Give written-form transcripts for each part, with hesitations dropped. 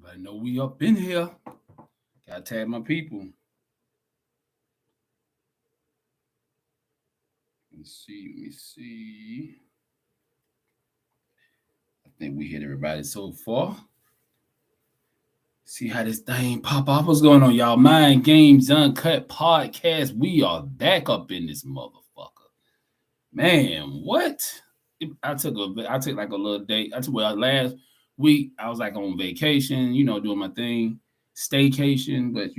But I know we up in here. Gotta tag my people. Let me see. Let me see. I think we hit everybody so far. See how this thing pop off. What's going on, y'all? Mind Games Uncut podcast. We are back up in this motherfucker. Man, what? I took like a little day. Last week I was like on vacation, doing my thing, staycation, but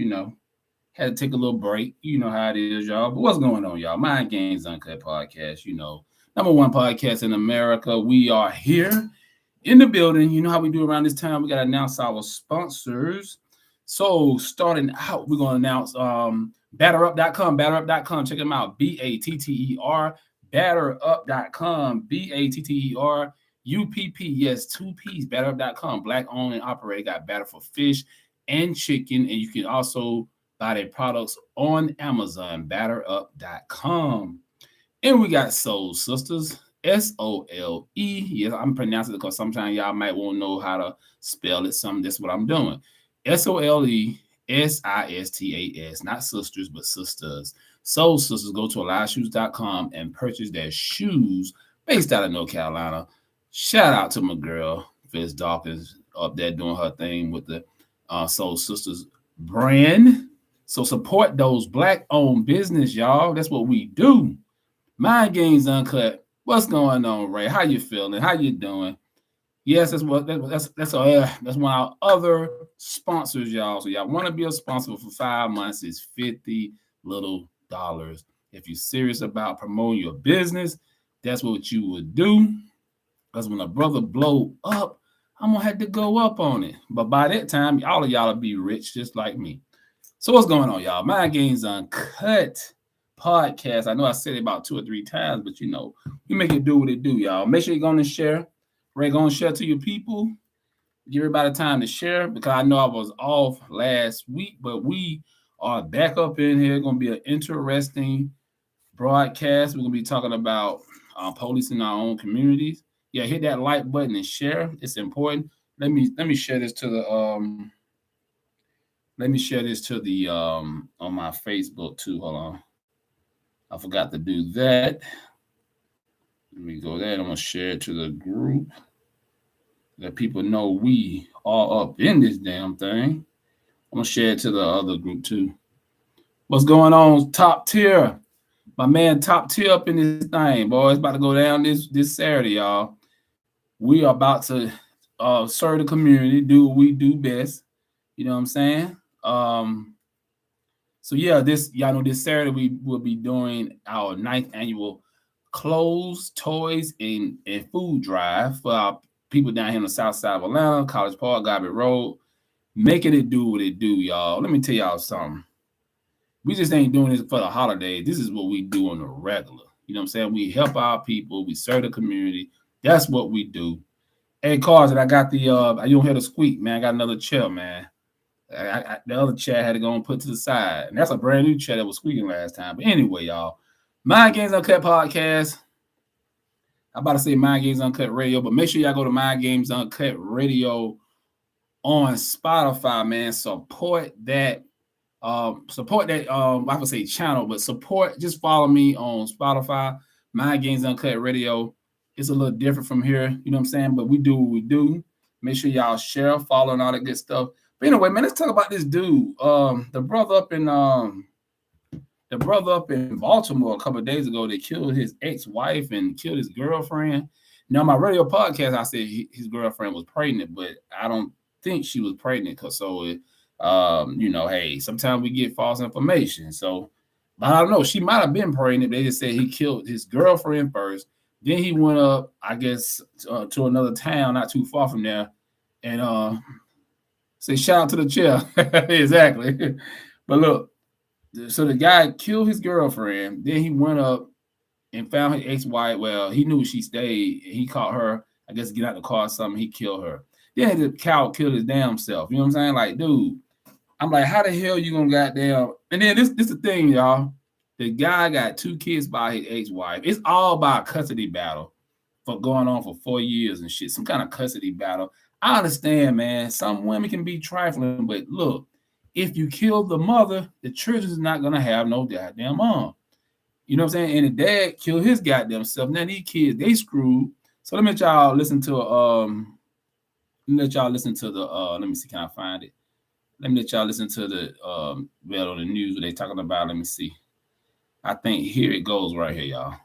had to take a little break. You know how it is, y'all. But what's going on, y'all? Mind Games Uncut podcast, number one podcast in America. We are here in the building. You know how we do around this time. We got to announce our sponsors. So starting out, we're going to announce batterup.com, batterup.com. Check them out. BATTER, batterup.com, BATTER, UPP. Yes, 2 P's, batterup.com. Black owned and operated. Got batter for fish and chicken. And you can also buy their products on Amazon, batterup.com. And we got Soul Sisters, SOLE. Yes, I'm pronouncing it because sometimes y'all might want to know how to spell it. That's what I'm doing. SOLESISTAS, not sisters, but sisters. Soul Sisters. Go to AliveShoes.com and purchase their shoes based out of North Carolina. Shout out to my girl, Fizz Dawkins, up there doing her thing with the Soul Sisters brand. So support those black-owned business, y'all. That's what we do. Mind Games Uncut. What's going on, Ray? How you feeling? How you doing? Yes, that's one of our other sponsors, y'all. So y'all want to be a sponsor for 5 months? It's $50 little. If you're serious about promoting your business, that's what you would do. Because when a brother blow up, I'm gonna have to go up on it. But by that time, all of y'all will be rich just like me. So what's going on, y'all? Mind Games Uncut podcast. I know I said it about 2 or 3 times, but we make it do what it do, y'all. Make sure you're going to share. Ray, going to share to your people. Give everybody time to share because I know I was off last week, but we are back up in here. Going to be an interesting broadcast. We're going to be talking about police in our own communities. Yeah, hit that like button and share. It's important. Let me share this to the on my Facebook too. Hold on. I forgot to do that. Let me go there. I'm going to share it to the group. Let people know we are up in this damn thing. I'm going to share it to the other group too. What's going on, Top Tier? My man Top Tier up in this thing, boy. It's about to go down this Saturday, y'all. We are about to serve the community, do what we do best. You know what I'm saying? So yeah, this Saturday we will be doing our 9th annual clothes, toys, and food drive for our people down here on the south side of Atlanta, College Park, Garbage Road, making it do what it do, y'all. Let me tell y'all something. We just ain't doing this for the holidays. This is what we do on the regular. You know what I'm saying? We help our people. We serve the community. That's what we do. Hey, Carson, I got the, you don't hear the squeak, man. I got another chair, man. The other chair had to go and put to the side. And that's a brand new chair that was squeaking last time. But anyway, y'all, Mind Games Uncut podcast. I'm about to say Mind Games Uncut Radio, but make sure y'all go to Mind Games Uncut Radio on Spotify, man. Support that. I would say channel, but just follow me on Spotify. Mind Games Uncut Radio. It's a little different from here, you know what I'm saying? But we do what we do. Make sure y'all share, follow, and all that good stuff. But anyway, man, let's talk about this dude. The brother up in Baltimore a couple of days ago, they killed his ex-wife and killed his girlfriend. Now, my radio podcast, I said his girlfriend was pregnant, but I don't think she was pregnant because hey, sometimes we get false information. So, but I don't know. She might have been pregnant. They just said he killed his girlfriend first. Then he went up, I guess, to another town not too far from there, and say shout out to the chair. Exactly. But look, so the guy killed his girlfriend. Then he went up and found his ex-wife. Well, he knew she stayed. He caught her, I guess, get out the car or something. He killed her. Then the cow killed his damn self. You know what I'm saying? Like, dude, I'm like, how the hell you gonna goddamn? And then this the thing, y'all. The guy got 2 kids by his ex-wife. It's all about custody battle for going on for 4 years and shit. Some kind of custody battle. I understand, man. Some women can be trifling, but look, if you kill the mother, the children's not gonna have no goddamn mom. You know what I'm saying? And the dad killed his goddamn self. Now these kids, they screwed. So let me let y'all listen to let me see, can I find it? Let me let y'all listen to the well on the news what they talking about. Let me see. I think here it goes right here, y'all.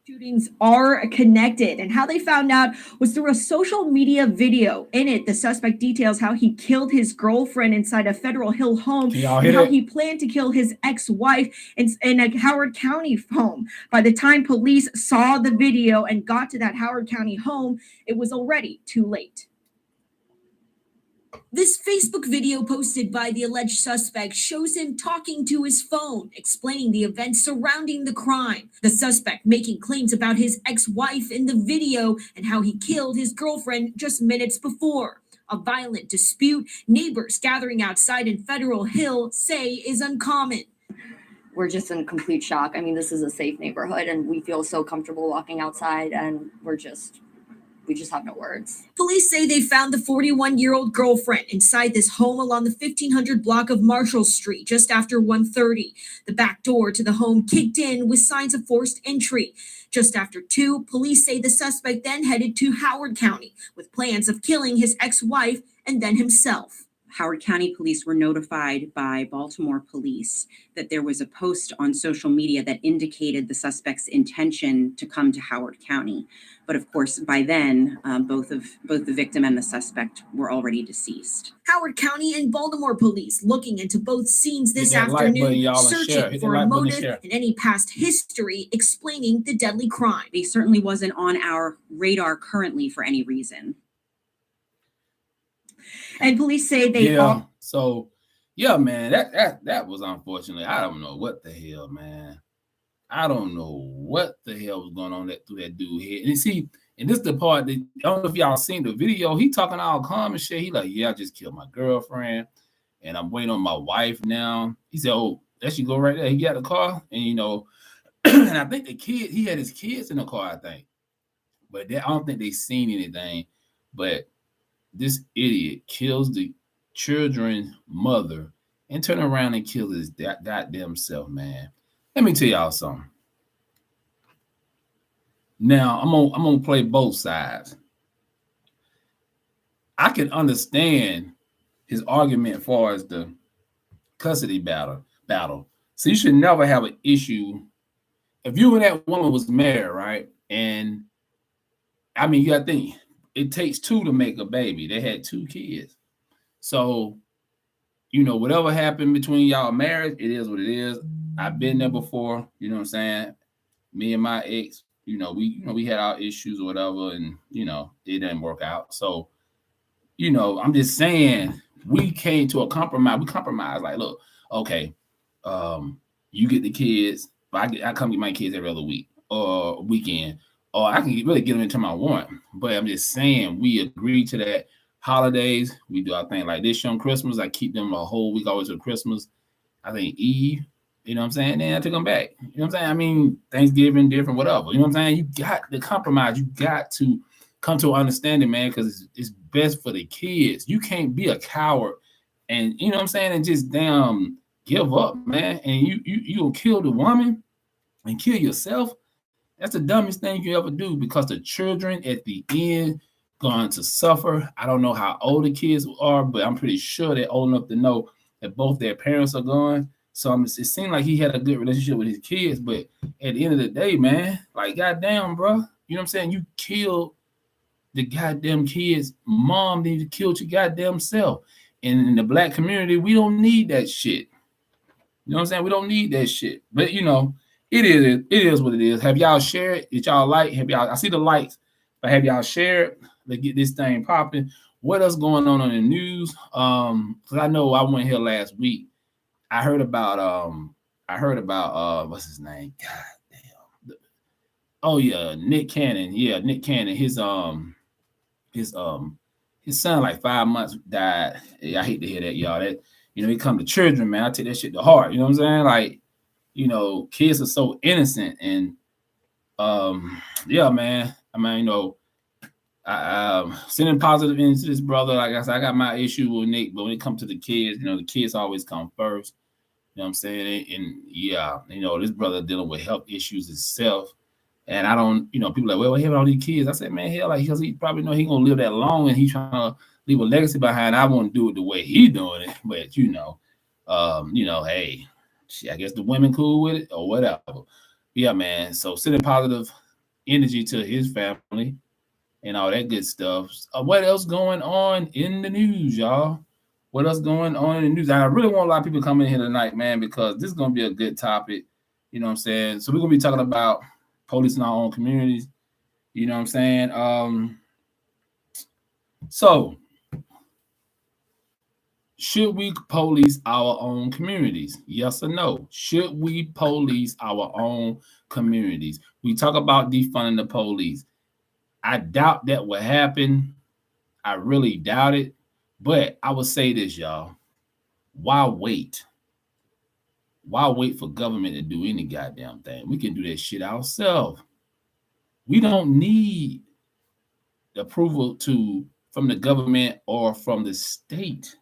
Shootings are connected, and how they found out was through a social media video. In it, the suspect details how he killed his girlfriend inside a Federal Hill home and how he planned to kill his ex-wife in a Howard County home. By the time police saw the video and got to that Howard County home, it was already too late. This Facebook video posted by the alleged suspect shows him talking to his phone, explaining the events surrounding the crime. The suspect making claims about his ex-wife in the video and how he killed his girlfriend just minutes before. A violent dispute neighbors gathering outside in Federal Hill say is uncommon. We're just in complete shock. I mean, this is a safe neighborhood and we feel so comfortable walking outside, and we just have no words. Police say they found the 41-year-old girlfriend inside this home along the 1500 block of Marshall Street just after 1:30. The back door to the home kicked in with signs of forced entry. Just after 2, police say the suspect then headed to Howard County with plans of killing his ex-wife and then himself. Howard County police were notified by Baltimore police that there was a post on social media that indicated the suspect's intention to come to Howard County. But of course, by then, both the victim and the suspect were already deceased. Howard County and Baltimore police looking into both scenes this afternoon, searching for a motive and any past history explaining the deadly crime. They certainly wasn't on our radar currently for any reason. And police say they So yeah, man, that was unfortunate. I don't know what the hell, man. I don't know what the hell was going on through that dude's head. And you see, and this is the part that I don't know if y'all seen the video. He talking all calm and shit. He like, yeah, I just killed my girlfriend, and I'm waiting on my wife now. He said, oh, that should go right there. He got the car, and you know, and I think he had his kids in the car, I think, but I don't think they seen anything. But this idiot kills the children's mother and turn around and kill his goddamn self, man. Let me tell y'all something. Now, I'm gonna play both sides. I can understand his argument as far as the custody battle. So you should never have an issue. If you and that woman was married, right? And I mean, you gotta think, it takes 2 to make a baby. They had 2 kids. So, you know, whatever happened between y'all marriage, it is what it is. I've been there before, you know what I'm saying? Me and my ex, we had our issues or whatever, and it didn't work out. So, I'm just saying we came to a compromise. We compromised, like, look, okay, you get the kids, but I come get my kids every other week or weekend, or I can really get them anytime I want. But I'm just saying we agreed to that. Holidays, we do our thing like this on Christmas. I keep them a whole week always for Christmas. I think Eve, you know what I'm saying? Then I took them back. You know what I'm saying? I mean, Thanksgiving, different, whatever. You know what I'm saying? You got to compromise. You got to come to an understanding, man, because it's best for the kids. You can't be a coward and, you know what I'm saying, and just damn give up, man. And you will kill the woman and kill yourself. That's the dumbest thing you ever do, because the children at the end going to suffer. I don't know how old the kids are, but I'm pretty sure they're old enough to know that both their parents are gone. So it seemed like he had a good relationship with his kids, but at the end of the day, man, like, goddamn, bro, you know what I'm saying? You killed the goddamn kids' mom, then you killed your goddamn self. And in the black community, we don't need that shit. You know what I'm saying? We don't need that shit. But it is what it is. Have y'all shared? Did y'all like? I see the likes, but have y'all shared? Let's get this thing popping. What else going on in the news? Because I know I went here last week. I heard about what's his name? God damn. Oh yeah, Nick Cannon. Yeah, Nick Cannon. His son, like 5 months, died. I hate to hear that, y'all. That You know, it come to children, man. I take that shit to heart. You know what I'm saying? Like, you know, kids are so innocent, and yeah, man. I mean, you know, sending positive into this brother. Like I said, I got my issue with Nick, but when it comes to the kids, you know, the kids always come first. You know what I'm saying? And yeah, you know, this brother dealing with health issues himself. And I don't, you know, people are like, well, what happened to all these kids? I said, man, hell, like, because he probably know he gonna live that long, and he's trying to leave a legacy behind. I won't do it the way he doing it, but you know, hey, I guess the women cool with it or whatever. Yeah, man. So sending positive energy to his family and all that good stuff. What else going on in the news, y'all? What else going on in the news? And I really want a lot of people coming in here tonight, man, because this is gonna be a good topic. You know what I'm saying? So we're gonna be talking about police in our own communities. You know what I'm saying? So should we police our own communities? Yes or no? Should we police our own communities? We talk about defunding the police. I doubt that will happen. I really doubt it. But I would say this, y'all. Why wait? Why wait for government to do any goddamn thing? We can do that shit ourselves. We don't need approval from the government or from the state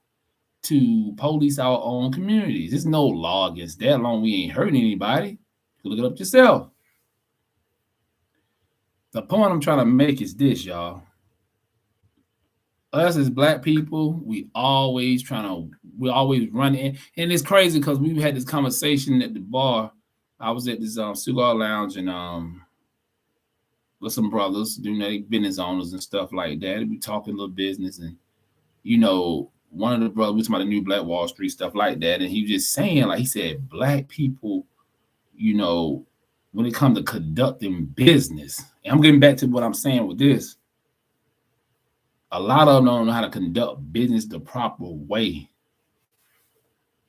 to police our own communities. There's no law against that. Long we ain't hurting anybody. You look it up yourself. The point I'm trying to make is this, y'all. Us as black people, we always running, and it's crazy because we've had this conversation at the bar. I was at this cigar lounge and with some brothers, you know, they business owners and stuff like that. We talking a little business, and you know, one of the brothers was talking about the new Black Wall Street stuff like that, and he was just saying, like he said, black people, you know, when it comes to conducting business, and I'm getting back to what I'm saying with this. A lot of them don't know how to conduct business the proper way.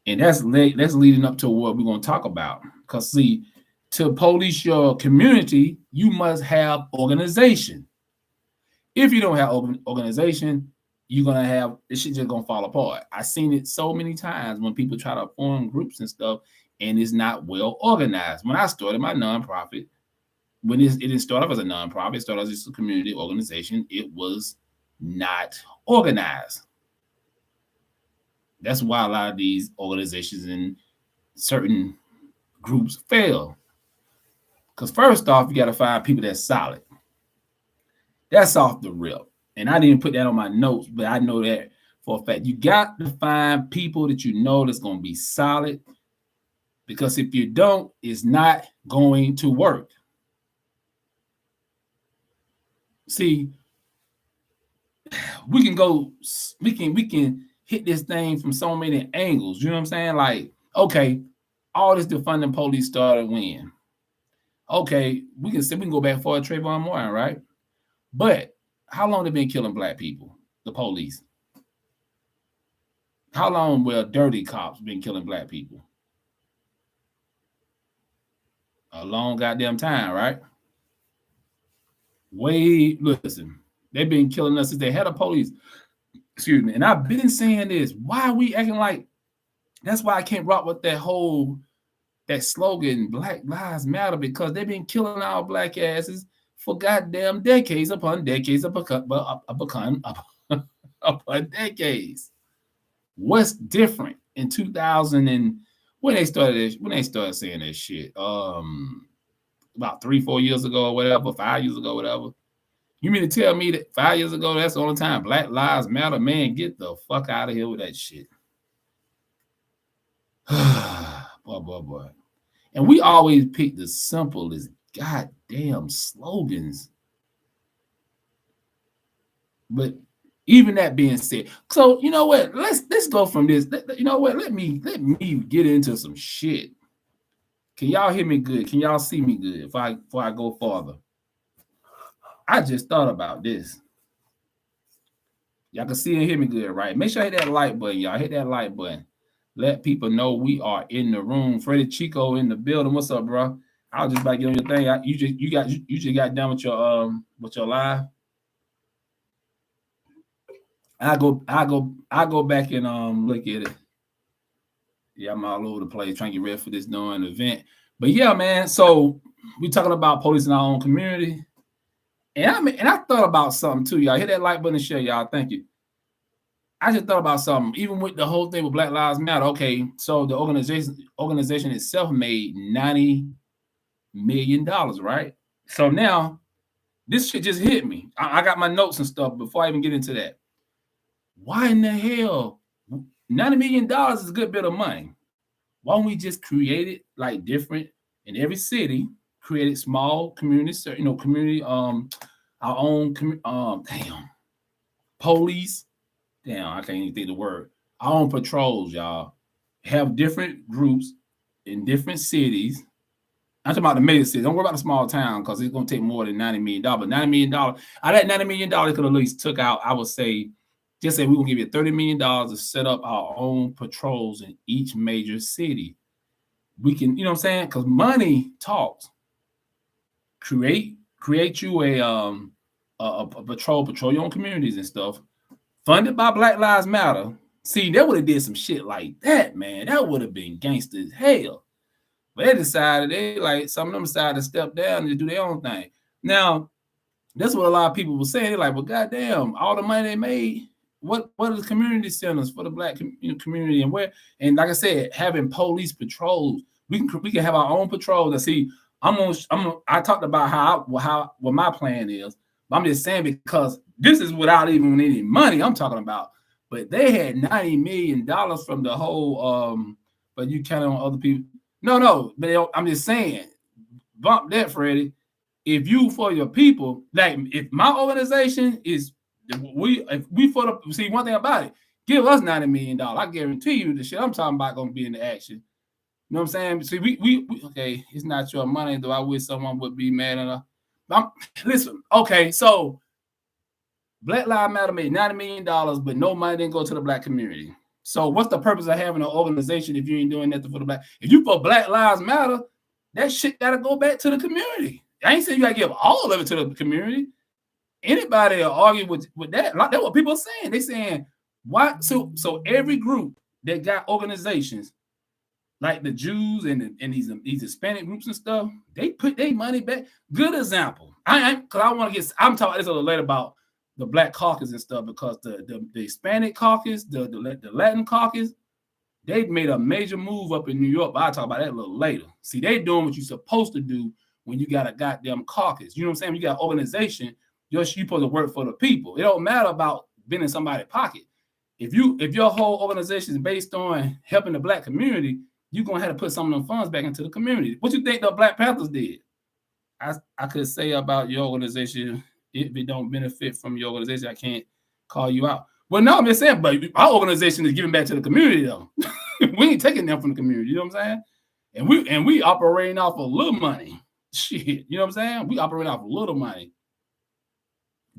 And that's leading up to what we're going to talk about. Because, see, to police your community, you must have organization. If you don't have organization, you're going to have, this shit just going to fall apart. I've seen it so many times when people try to form groups and stuff, and it's not well organized. When I started my nonprofit, when it didn't start off as a nonprofit, it started as a community organization, it was not organized. That's why a lot of these organizations and certain groups fail. Because first off, you got to find people that's solid. That's off the rip. And I didn't put that on my notes, but I know that for a fact. You got to find people that you know that's going to be solid. Because if you don't, it's not going to work. See, we can hit this thing from so many angles. You know what I'm saying? Like, okay, all this defunding police started when? Okay, we can go back for Trayvon Martin, right? But how long they been killing black people? The police. How long will dirty cops been killing black people? A long goddamn time, right? Listen, they've been killing us since they had a police. Excuse me. And I've been saying this. Why are we acting like, that's why I can't rock with that slogan, Black Lives Matter, because they've been killing our black asses for goddamn decades upon decades upon decades. What's different in 2000 and when they started saying that shit? About 3-4 years ago or whatever, 5 years ago, whatever. You mean to tell me that 5 years ago, that's the only time Black Lives Matter? Man, get the fuck out of here with that shit. boy. And we always pick the simplest goddamn slogans. But even that being said, so you know what? Let's go from this. You know what? Let me get into some shit. Can y'all hear me good? Can y'all see me good before I go farther? I just thought about this. Y'all can see and hear me good, right? Make sure I hit that like button, y'all. Hit that like button. Let people know we are in the room. Freddie Chico in the building. What's up, bro? I was just about to get on your thing. You just got done with your live. I go back and look at it. Yeah, I'm all over the place trying to get ready for this knowing event. But yeah, man. So we talking about police in our own community. And I thought about something too, y'all. Hit that like button and share, y'all. Thank you. I just thought about something, even with the whole thing with Black Lives Matter. Okay, so the organization itself made $90 million, right? So now this shit just hit me. I got my notes and stuff before I even get into that. Why in the hell? $90 million is a good bit of money. Why don't we just create it like different in every city? Create small communities, community, our own, police. Damn, I can't even think the word. Our own patrols, y'all. Have different groups in different cities. I'm talking about the major cities. Don't worry about the small town because it's going to take more than $90 million. But $90 million, out of that $90 million, could at least took out, I would say, just say we're going to give you $30 million to set up our own patrols in each major city. We can, you know what I'm saying? Because money talks. Create you a patrol your own communities and stuff. Funded by Black Lives Matter. See, they would have did some shit like that, man. That would have been gangster as hell. But they decided, some of them decided to step down and do their own thing. Now, that's what a lot of people were saying. They're like, well, goddamn, all the money they made, what are the community centers for the Black community and where? And like I said, having police patrols, we can have our own patrols. And see, I talked about what my plan is. But I'm just saying because this is without even any money I'm talking about. But they had $90 million from the whole but you count on other people. No, but I'm just saying, bump that, Freddie. If you for your people, like if my organization is if we for the see one thing about it, give us $90 million. I guarantee you the shit I'm talking about gonna be in the action. You know what I'm saying? See, we okay, it's not your money, though. I wish someone would be mad at us. Listen, okay, so Black Lives Matter made $90 million, but no money didn't go to the Black community. So what's the purpose of having an organization if you ain't doing nothing for the Black? If you for Black Lives Matter, that shit gotta go back to the community. I ain't saying you gotta give all of it to the community. Anybody will argue with that. Like that's what people are saying. They saying why? So every group that got organizations like the Jews and these Hispanic groups and stuff, they put their money back. Good example. I'm talking this a little later about the Black caucus and stuff because the Hispanic caucus, the Latin caucus, they made a major move up in New York. But I'll talk about that a little later. See, they doing what you're supposed to do when you got a goddamn caucus. You know what I'm saying? When you got an organization, you're supposed to work for the people. It don't matter about being in somebody's pocket. If your whole organization is based on helping the Black community, you're gonna have to put some of them funds back into the community. What you think the Black Panthers did? I could say about your organization, if it don't benefit from your organization, I can't call you out. Well, no, I'm just saying, but our organization is giving back to the community, though. We ain't taking them from the community, you know what I'm saying? And we operating off a little money. Shit, you know what I'm saying? We operating off a little money.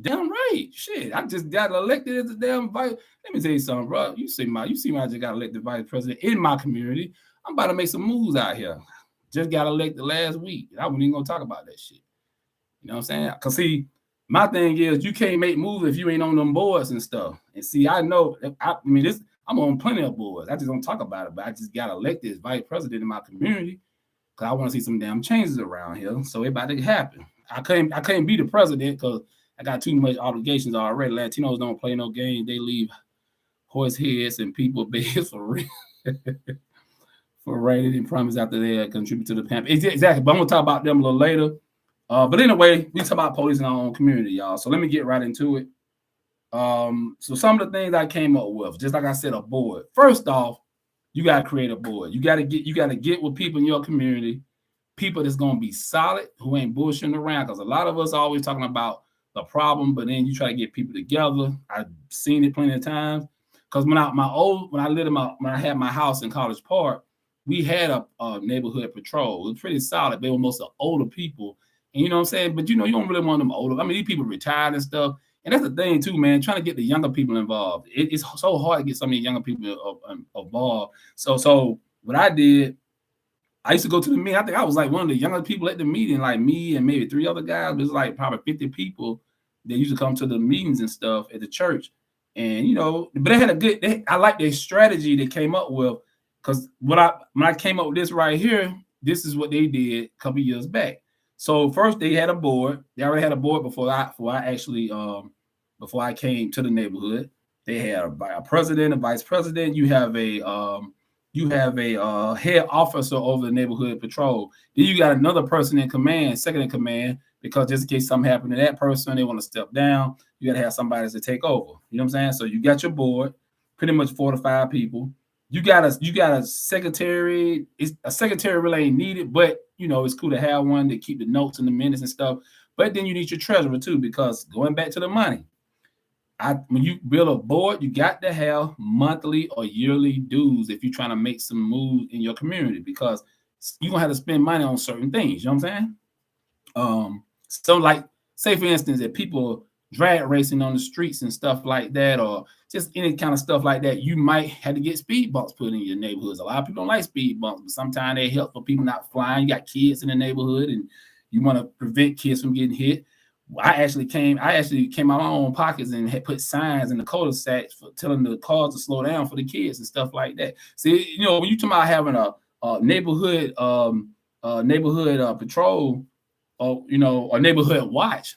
Damn right. Shit, I just got elected as a damn vice. Let me tell you something, bro. You see me, I just got elected vice president in my community. I'm about to make some moves out here. Just got elected last week. I wasn't even gonna talk about that shit. You know what I'm saying? Cause see, my thing is you can't make moves if you ain't on them boards and stuff. And see, I know I'm on plenty of boards. I just don't talk about it, but I just got elected as vice president in my community because I want to see some damn changes around here. So it about to happen. I can't be the president because I got too much obligations already. Latinos don't play no game. They leave horse heads and people beds for real. For rated and promise after they contribute to the campaign. Exactly. But I'm gonna talk about them a little later. But anyway, we talk about police in our own community, y'all. So let me get right into it. So some of the things I came up with, just like I said, a board. First off, you gotta create a board. You gotta get with people in your community, people that's gonna be solid, who ain't bullshitting around. Because a lot of us are always talking about the problem, but then you try to get people together. I've seen it plenty of times. Because when I had my house in College Park, we had a neighborhood patrol. It was pretty solid. They were mostly older people. And you know what I'm saying? But you don't really want them older. I mean, these people retired and stuff. And that's the thing too, man, trying to get the younger people involved. It's so hard to get some of the younger people involved. So what I did, I used to go to the meeting. I think I was like one of the younger people at the meeting, like me and maybe 3 other guys. It was like probably 50 people that used to come to the meetings and stuff at the church. And, but they had I like their strategy they came up with. Because when I came up with this right here, this is what they did a couple years back. So first they had a board. They already had a board before I actually before I came to the neighborhood. They had a president, a vice president. You have a head officer over the neighborhood patrol. Then you got another person in command, second in command, because just in case something happened to that person, they want to step down. You got to have somebody to take over. You know what I'm saying? So you got your board, pretty much 4 to 5 people. You got a secretary. A secretary really ain't needed, but you know it's cool to have one to keep the notes and the minutes and stuff. But then you need your treasurer too, because going back to the money, when you build a board, you got to have monthly or yearly dues if you're trying to make some moves in your community, because you're gonna have to spend money on certain things. You know what I'm saying? So like, say for instance, if people drag racing on the streets and stuff like that, or just any kind of stuff like that, you might have to get speed bumps put in your neighborhoods. A lot of people don't like speed bumps, but sometimes they help for people not flying. You got kids in the neighborhood and you want to prevent kids from getting hit. I actually came out of my own pockets and had put signs in the cul-de-sacs for telling the cars to slow down for the kids and stuff like that. See, you know, when you talk about having a neighborhood patrol, or you know, a neighborhood watch,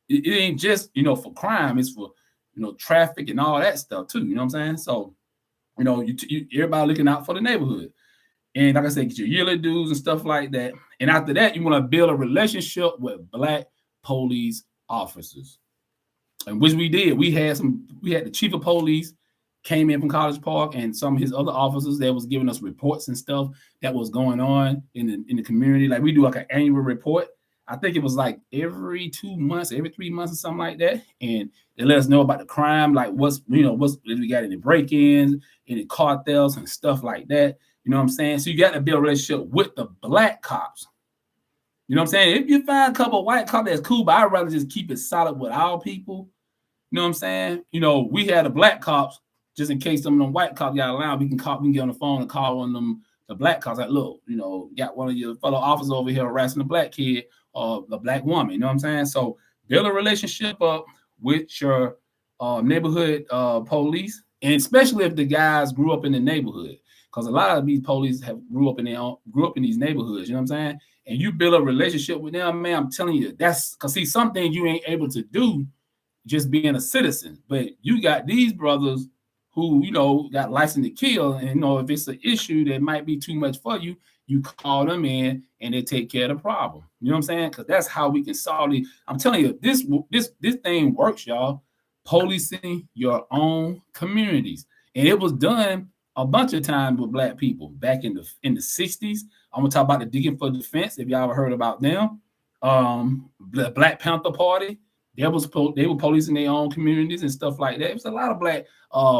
it ain't just, you know, for crime. It's for, you know, traffic and all that stuff too. You know what I'm saying? So, you know, everybody looking out for the neighborhood. And like I said, get your yearly dues and stuff like that. And after that, you want to build a relationship with Black police officers, and which we did. We had the chief of police came in from College Park, and some of his other officers that was giving us reports and stuff that was going on in the community. Like we do like an annual report. I think it was like every 2 months, every 3 months or something like that. And they let us know about the crime, like what's if we got any break-ins, any cartels and stuff like that. You know what I'm saying? So you got to build a relationship with the Black cops. You know what I'm saying? If you find a couple of white cops, that's cool, but I'd rather just keep it solid with our people. You know what I'm saying? You know, we had the Black cops, just in case some of them white cops got around, we can get on the phone and call on them, the Black cops, like, look, you know, got one of your fellow officers over here harassing a Black kid or the Black woman. You know what I'm saying? So build a relationship up with your neighborhood police, and especially if the guys grew up in the neighborhood, because a lot of these police grew up in these neighborhoods. You know what I'm saying? And you build a relationship with them, man. I'm telling you, that's because see, some things you ain't able to do just being a citizen, but you got these brothers who, you know, got license to kill, and you know, if it's an issue that might be too much for you, you call them in and they take care of the problem. You know what I'm saying? Because that's how we can solve it. I'm telling you, this thing works, y'all. Policing your own communities, and it was done a bunch of times with Black people back in the 60s. I'm gonna talk about the Digging for Defense. If y'all ever heard about them, the Black Panther Party. They were policing their own communities and stuff like that. It was a lot of Black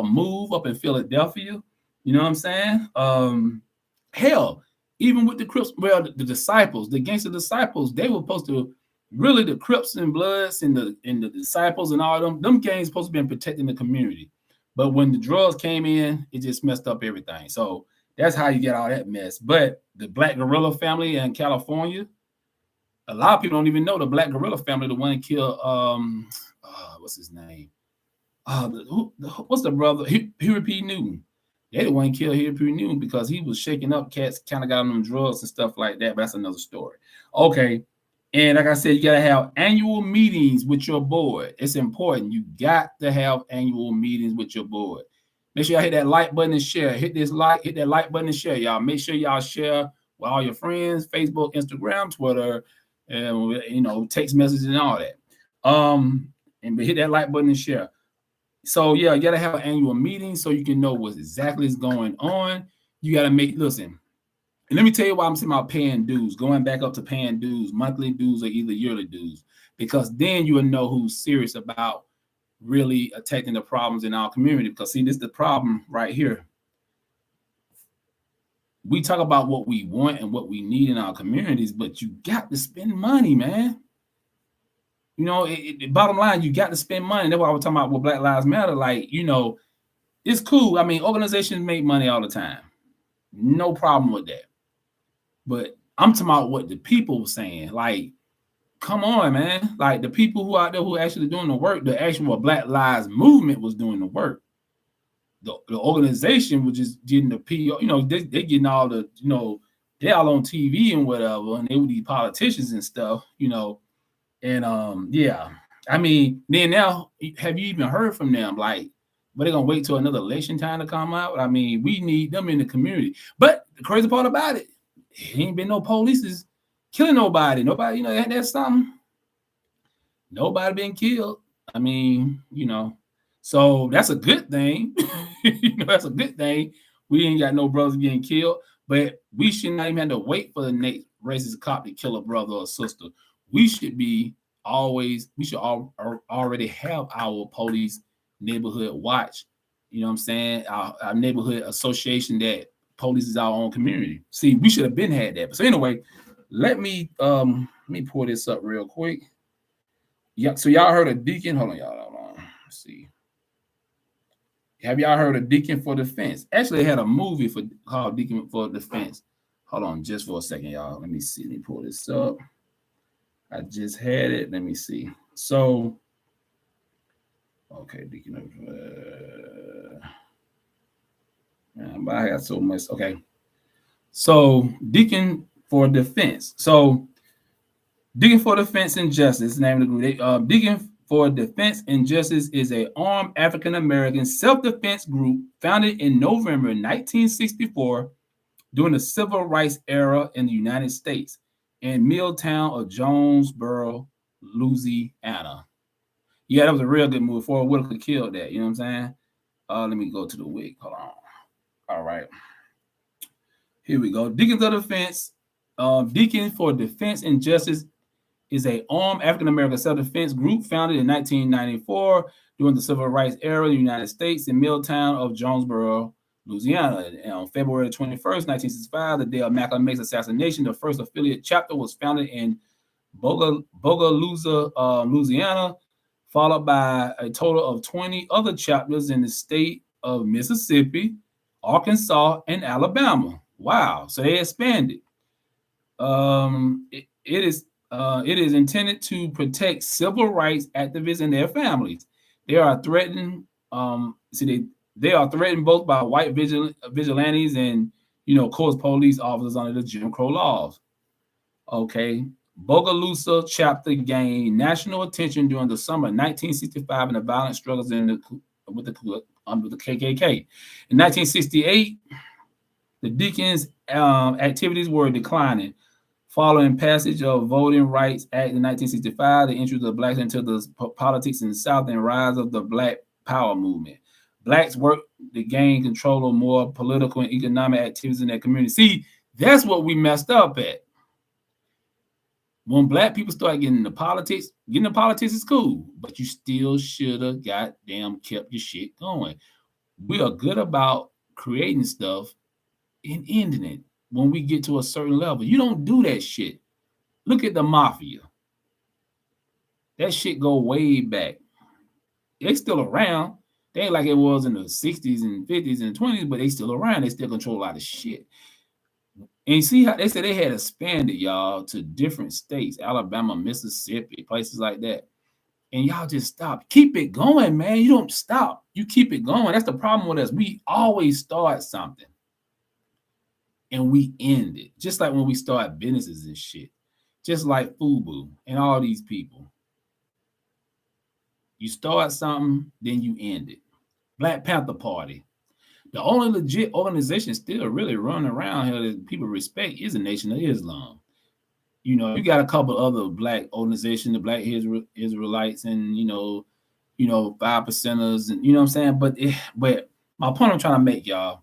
move up in Philadelphia. You know what I'm saying? Hell, even with the Crips, well, the disciples, the gangster disciples, they were supposed to really, the Crips and Bloods and the disciples and all of them gangs supposed to be protecting the community. But when the drugs came in, it just messed up everything. So that's how you get all that mess. But the Black Guerrilla family in California, a lot of people don't even know the Black Guerrilla family, the one that killed what's his name? What's the brother? Huey P. Newton. They the one killed Huey P. Newton because he was shaking up cats, kind of got on them drugs and stuff like that. But that's another story. Okay. And like I said, you got to have annual meetings with your board. It's important. You got to have annual meetings with your board. Make sure y'all hit that like button and share. Hit that like button and share, y'all. Make sure y'all share with all your friends, Facebook, Instagram, Twitter, and you know, text messages and all that. And hit that like button and share. So yeah, you got to have an annual meeting so you can know what exactly is going on. You got to listen. And let me tell you why I'm saying about paying dues, going back up to paying dues, monthly dues or either yearly dues, because then you will know who's serious about really attacking the problems in our community. Because see, this is the problem right here. We talk about what we want and what we need in our communities, but you got to spend money, man. You know, bottom line, you got to spend money. That's why I was talking about with Black Lives Matter. Like, you know, it's cool. I mean, organizations make money all the time. No problem with that. But I'm talking about what the people were saying. Like, come on, man. Like, the people who out there who are actually doing the work, the actual Black Lives Movement was doing the work. the organization was just getting the PR, they getting all the, they all on TV and whatever, and they were these politicians and stuff, and yeah. I mean, then now, have you even heard from them? Like, but they're gonna wait till another election time to come out? I mean, we need them in the community. But the crazy part about it ain't been no police killing nobody. Nobody, that's something. Nobody been killed. I mean, so that's a good thing. That's a good thing. We ain't got no brothers getting killed, but we should not even have to wait for the next racist cop to kill a brother or sister. We should already have our police neighborhood watch. You know what I'm saying? Our neighborhood association that police our own community. See, we should have been had that. But so anyway, let me pull this up real quick. Yeah, so y'all heard of Deacon? Hold on. Let's see. Have y'all heard of Deacon for Defense? Actually, they had a movie called Deacon for Defense. Hold on just for a second, y'all. Let me see. Let me pull this up. I just had it. Let me see. So, okay, Deacon. I got so much. Okay. So, Deacon for Defense. So, Deacon for Defense and Justice, name of the group. Deacon for Defense and Justice is an armed African-American self-defense group founded in November 1964 during the Civil Rights era in the United States in Milltown of Jonesboro, Louisiana. Yeah, that was a real good move. Ford Whitaker killed that. You know what I'm saying? Let me go to the wig. Hold on. All right. Here we go. Deacons of Defense. Deacon for Defense and Justice is an armed African-American self-defense group founded in 1994 during the Civil Rights era in the United States in Milltown of Jonesboro, Louisiana. And on February 21st, 1965, the day of Malcolm X's assassination, the first affiliate chapter was founded in Bogalusa, Louisiana, followed by a total of 20 other chapters in the state of Mississippi, Arkansas, and Alabama. Wow. So they expanded. It is intended to protect civil rights activists and their families. They are threatened. They are threatened both by white vigilantes and, of course, police officers under the Jim Crow laws. Okay. Bogalusa chapter gained national attention during the summer of 1965 in the violent struggles with the KKK. In 1968, the Deacons' activities were declining. Following passage of Voting Rights Act in 1965, the entry of blacks into the politics in the South and rise of the Black Power movement. Blacks worked to gain control of more political and economic activities in their community. See, that's what we messed up at. When black people start getting into politics is cool, but you still should have goddamn kept your shit going. We are good about creating stuff and ending it when we get to a certain level. You don't do that shit. Look at the mafia. That shit go way back. They still around. They ain't like it was in the 60s and 50s and 20s, but they still around. They still control a lot of shit. And you see how they said they had expanded, y'all, to different states, Alabama, Mississippi, places like that. And y'all just stop. Keep it going, man. You don't stop. You keep it going. That's the problem with us. We always start something and we end it. Just like when we start businesses and shit. Just like FUBU and all these people. You start something, then you end it. Black Panther Party. The only legit organization still really running around here that people respect is the Nation of Islam. You got a couple other black organizations, the Black Israelites, and 5%ers, and you know what I'm saying. But my point I'm trying to make, y'all,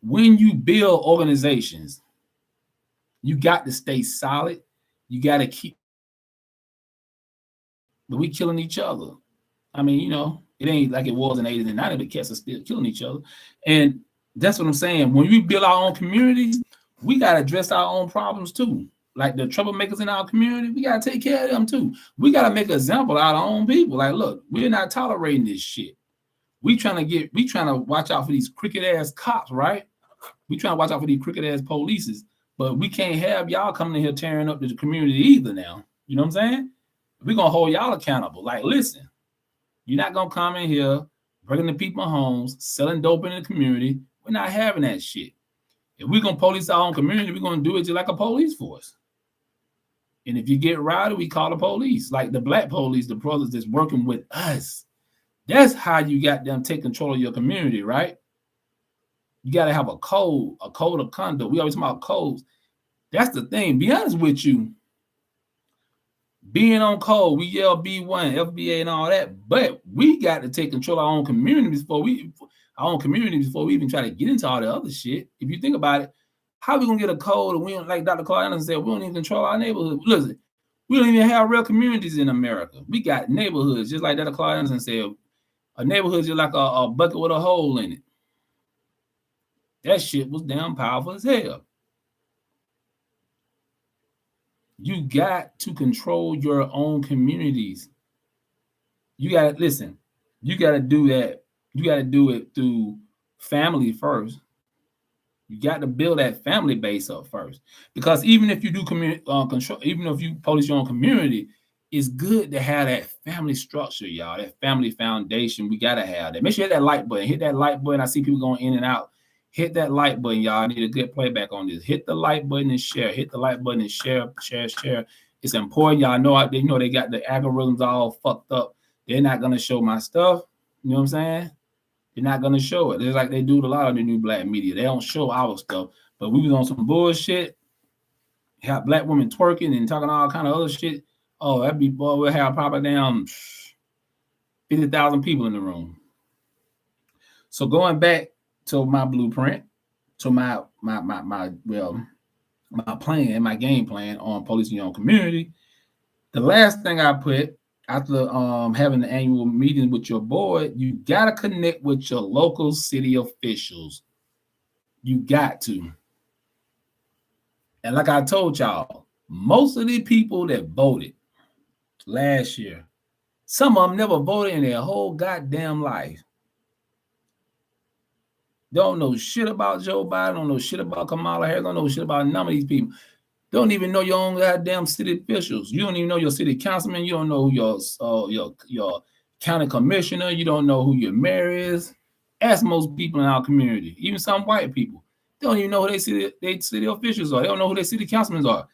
when you build organizations, you got to stay solid. You got to keep. But we killing each other. I mean, it ain't like it was in the 80s and 90s, but cats are still killing each other. And that's what I'm saying. When we build our own communities, we got to address our own problems too. Like the troublemakers in our community, we got to take care of them too. We got to make an example out of our own people. Like, look, we're not tolerating this shit. We trying to watch out for these crooked ass cops, right? We trying to watch out for these crooked ass polices, but we can't have y'all coming in here tearing up the community either now. You know what I'm saying? We're going to hold y'all accountable. Like, listen, you're not going to come in here, breaking into people's homes, selling dope in the community. We're not having that shit. If we're going to police our own community, we're going to do it just like a police force. And if you get rowdy, we call the police, like the black police, the brothers that's working with us. That's how you got them take control of your community, right? You got to have a code of conduct. We always talk about codes. That's the thing. Be honest with you. Being on code, we yell B1, FBA, and all that, but we got to take control of our own community before we even try to get into all the other shit. If you think about it, how we gonna get a code and we don't, like Dr. Clark Anderson said, we don't even control our neighborhood. Listen, we don't even have real communities in America. We got neighborhoods, just like Dr. Clark Anderson said. A neighborhood is just like a bucket with a hole in it. That shit was damn powerful as hell. You got to control your own communities. You got to listen. You got to do that. You got to do it through family first. You got to build that family base up first, because even if you do community control, even if you police your own community, it's good to have that family structure, y'all. That family foundation. We gotta have that. Make sure you hit that like button. Hit that like button. I see people going in and out. Hit that like button, y'all. I need a good playback on this. Hit the like button and share. Hit the like button and share. It's important, y'all. Know they got the algorithms all fucked up. They're not gonna show my stuff. You know what I'm saying? They're not gonna show it. It's like they do with a lot of the new black media. They don't show our stuff. But we was on some bullshit. Have black women twerking and talking all kind of other shit. Oh, that'd be, boy, we'll have probably down 50,000 people in the room. So going back to my blueprint, to my plan, my game plan on policing your own community. The last thing I put after having the annual meeting with your board, you gotta connect with your local city officials. You got to. And like I told y'all, most of the people that voted last year, some of them never voted in their whole goddamn life. Don't know shit about Joe Biden, don't know shit about Kamala Harris, don't know shit about none of these people. Don't even know your own goddamn city officials. You don't even know your city councilman. You don't know who your county commissioner. You don't know who your mayor is. Ask most people in our community, even some white people. They don't even know who they city officials are. They don't know who their city councilmen are.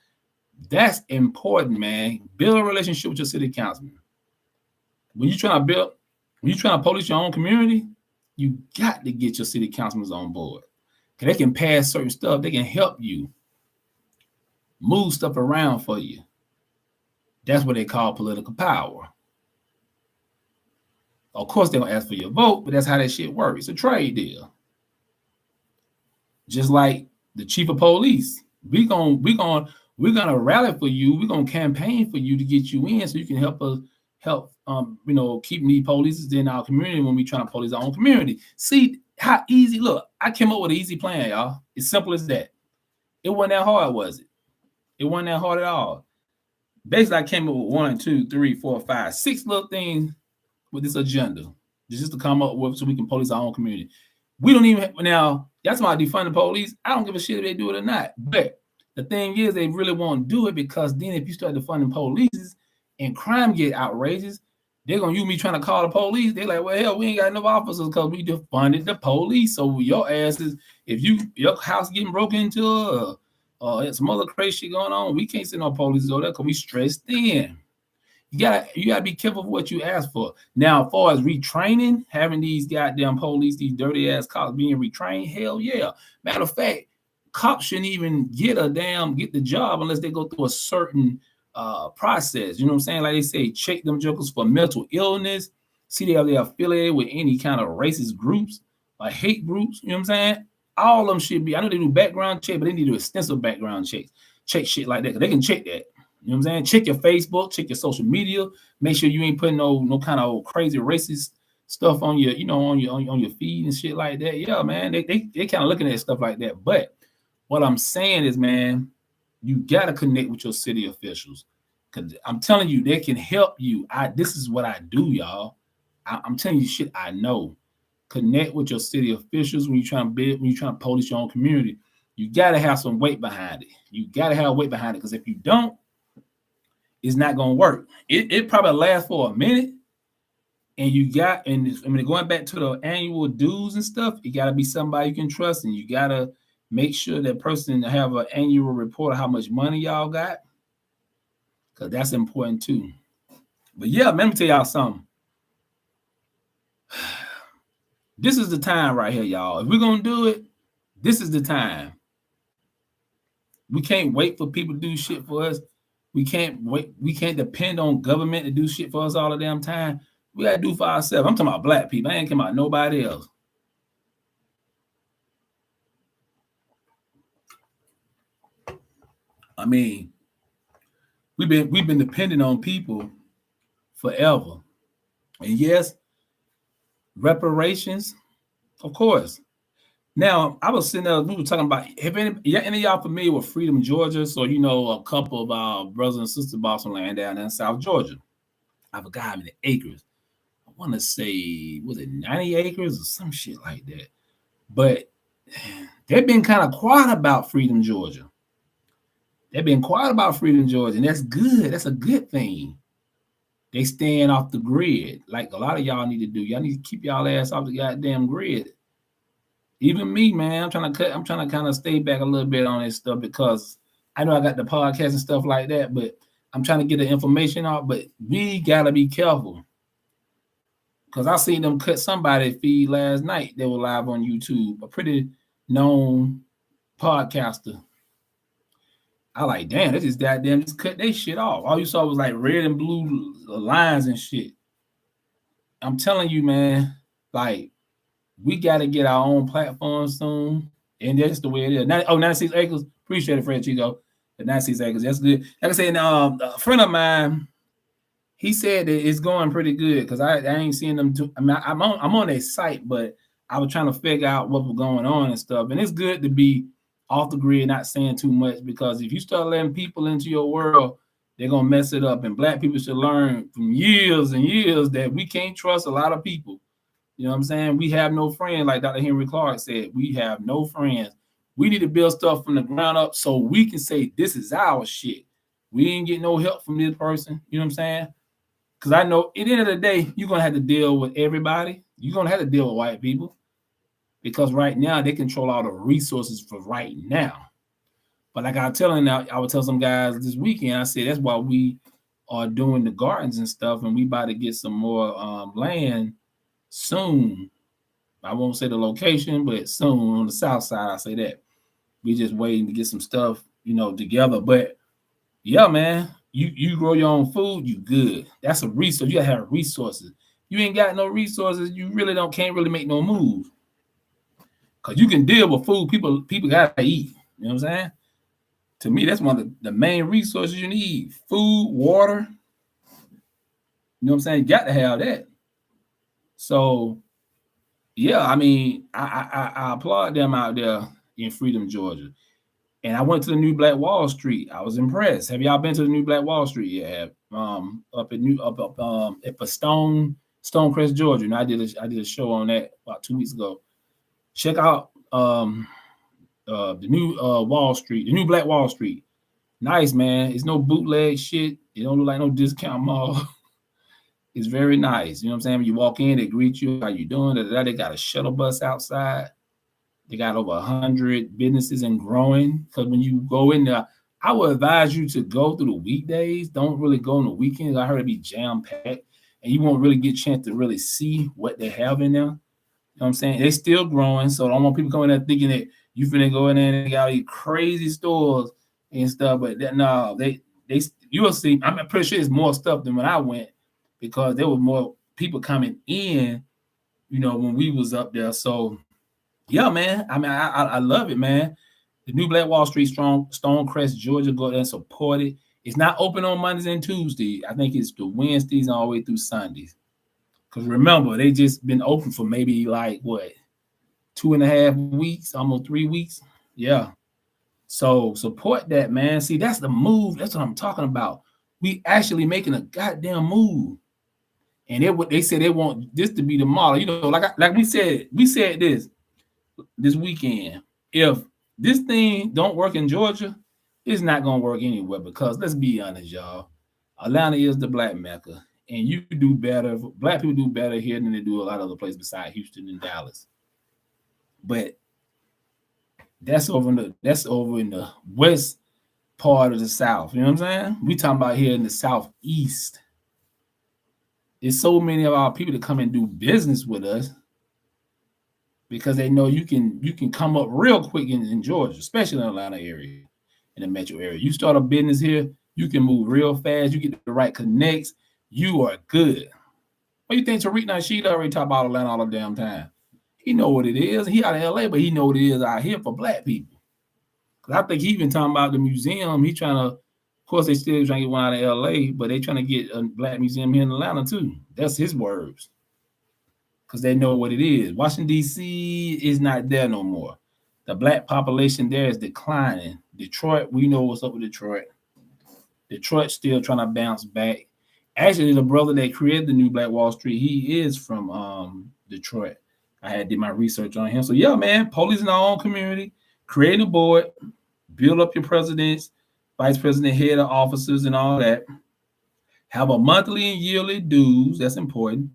That's important, man. Build a relationship with your city councilman. When you're trying to police your own community, you got to get your city councilmen on board. Because they can pass certain stuff. They can help you move stuff around for you. That's what they call political power. Of course, they don't ask for your vote, but that's how that shit works. It's a trade deal. Just like the chief of police, we're gonna rally for you. We're gonna campaign for you to get you in, so you can help us keeping these police in our community when we trying to police our own community. See how easy. Look, I came up with an easy plan, y'all. It's simple as that. It wasn't that hard, was it? It wasn't that hard at all. Basically, I came up with 1, 2, 3, 4, 5, 6 little things with this agenda, just to come up with so we can police our own community. We don't even now. That's why I defund the police. I don't give a shit if they do it or not. But the thing is, they really won't do it, because then if you start defunding police and crime get outrageous, they're gonna use me trying to call the police. They're like, well, hell, we ain't got enough officers because we defunded the police. So your asses, if your house getting broken into or some other crazy shit going on, we can't send no police over there because we stressed in. You gotta be careful of what you ask for. Now, as far as retraining, having these goddamn police, these dirty ass cops being retrained, hell yeah. Matter of fact, cops shouldn't even get the job unless they go through a certain process. You know what I'm saying? Like they say, check them jokers for mental illness. See if they're affiliated with any kind of racist groups or hate groups. You know what I'm saying? All of them should be. I know they do background check, but they need to do extensive background checks. Check shit like that, because they can check that. You know what I'm saying? Check your Facebook, check your social media. Make sure you ain't putting no kind of crazy racist stuff on your, on your feed and shit like that. Yeah, man. They kind of looking at stuff like that. But what I'm saying is, man, you gotta connect with your city officials. Because I'm telling you, they can help you. This is what I do, y'all. I'm telling you shit I know. Connect with your city officials when you're trying to police your own community. You gotta have some weight behind it. You gotta have weight behind it, because if you don't, it's not gonna work. It probably lasts for a minute, And you got, and I mean, going back to the annual dues and stuff, you got to be somebody you can trust, and you got to make sure that person have an annual report of how much money y'all got, because that's important too. But yeah, let me tell y'all something. This is the time right here, y'all. If we're going to do it, this is the time. We can't wait for people to do shit for us. We can't wait. We can't depend on government to do shit for us all the damn time. We got to do for ourselves. I'm talking about black people. I ain't talking about nobody else. I mean, we've been dependent on people forever. And yes, reparations, of course. Now, I was sitting there, we were talking about, have any of y'all familiar with Freedom, Georgia? So, you know, a couple of our brothers and sisters bought some land down in South Georgia. I forgot how many acres. I want to say, was it 90 acres or some shit like that? But they've been kind of quiet about Freedom, Georgia. They've been quiet about Freedom, Georgia, and that's good. That's a good thing. They staying off the grid, like a lot of y'all need to do. Y'all need to keep y'all ass off the goddamn grid. Even me, man, I'm trying to kind of stay back a little bit on this stuff, because I know I got the podcast and stuff like that, but I'm trying to get the information out. But we gotta be careful, because I seen them cut somebody's feed last night. They were live on YouTube, a pretty known podcaster. I like, damn, they just goddamn just cut their shit off. All you saw was like red and blue lines and shit. I'm telling you, man, like, we got to get our own platform soon. And that's the way it is. 96 acres. Appreciate it, Fred Chico. The 96 acres. That's good. Like I said, a friend of mine, he said that it's going pretty good, because I ain't seeing them. I'm on their site, but I was trying to figure out what was going on and stuff. And it's good to be off the grid, not saying too much, because if you start letting people into your world, they're going to mess it up. And black people should learn from years and years that we can't trust a lot of people. You know what I'm saying? We have no friends, like Dr. Henry Clark said. We have no friends. We need to build stuff from the ground up so we can say, this is our shit. We ain't get no help from this person. You know what I'm saying? Because I know at the end of the day, you're going to have to deal with everybody. You're going to have to deal with white people, because right now they control all the resources for right now. But like I was telling, I would tell some guys this weekend, I said, that's why we are doing the gardens and stuff, and we about to get some more land soon. I won't say the location, but soon on the south side, I say that. We just waiting to get some stuff, together. But yeah, man, you grow your own food, you good. That's a resource. You gotta have resources. You ain't got no resources, you really can't really make no moves. Cause you can deal with food. People gotta eat. You know what I'm saying? To me, that's one of the main resources you need. Food, water. You know what I'm saying? You got to have that. So yeah, I mean, I applaud them out there in Freedom, Georgia. And I went to the new Black Wall Street. I was impressed. Have y'all been to the new Black Wall Street? Yeah, up at Stonecrest, Georgia. And I did a show on that about 2 weeks ago. Check out the new Wall Street, the new Black Wall Street. Nice, man. It's no bootleg shit. It don't look like no discount mall. It's very nice. You know what I'm saying? When you walk in, they greet you. How you doing? They got a shuttle bus outside. They got over 100 businesses and growing. Because when you go in there, I would advise you to go through the weekdays. Don't really go on the weekends. I heard it be jam-packed. And you won't really get a chance to really see what they have in there. You know what I'm saying? They're still growing. So I don't want people going there thinking that you finna go in there and they got these crazy stores and stuff. But no, you will see. I'm pretty sure it's more stuff than when I went, because there were more people coming in, when we was up there. So yeah, man. I mean, I love it, man. The new Black Wall Street, Stonecrest, Georgia. Go there and support it. It's not open on Mondays and Tuesdays. I think it's the Wednesdays all the way through Sundays. Because remember, they just been open for maybe 2.5 weeks, almost 3 weeks. Yeah. So support that, man. See, that's the move. That's what I'm talking about. We actually making a goddamn move. And they said they want this to be the model. Like we said this weekend. If this thing don't work in Georgia, it's not gonna work anywhere, because let's be honest, y'all. Atlanta is the black Mecca. and you do better. Black people do better here than they do a lot of other places besides Houston and Dallas. But that's over in the west part of the South. You know what I'm saying? We talking about here in the Southeast. There's so many of our people that come and do business with us because they know you can come up real quick in Georgia, especially in the Atlanta area, in the metro area. You start a business here, you can move real fast. You get the right connects. You are good. What do you think Tariq Nasheed already talk about Atlanta all the damn time? He know what it is. He out of LA, but he know what it is out here for black people. Because I think he been talking about the museum. He trying to, of course, they still trying to get one out of LA, but they trying to get a black museum here in Atlanta too. That's his words. Because they know what it is. Washington, D.C. is not there no more. The black population there is declining. Detroit, we know what's up with Detroit. Detroit's still trying to bounce back. Actually, the brother that created the new Black Wall Street, he is from Detroit. I did my research on him. So yeah, man, police in our own community, create a board, build up your presidents, vice president, head of officers, and all that. Have a monthly and yearly dues. That's important.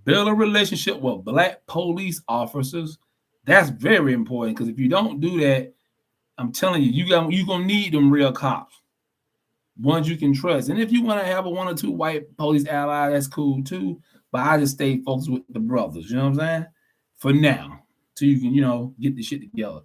Build a relationship with black police officers. That's very important because if you don't do that, I'm telling you, you're gonna need them real cops, ones you can trust. And if you want to have a 1 or 2 white police ally, that's cool too. But I just stay focused with the brothers. You know what I'm saying? For now, so you can get the shit together.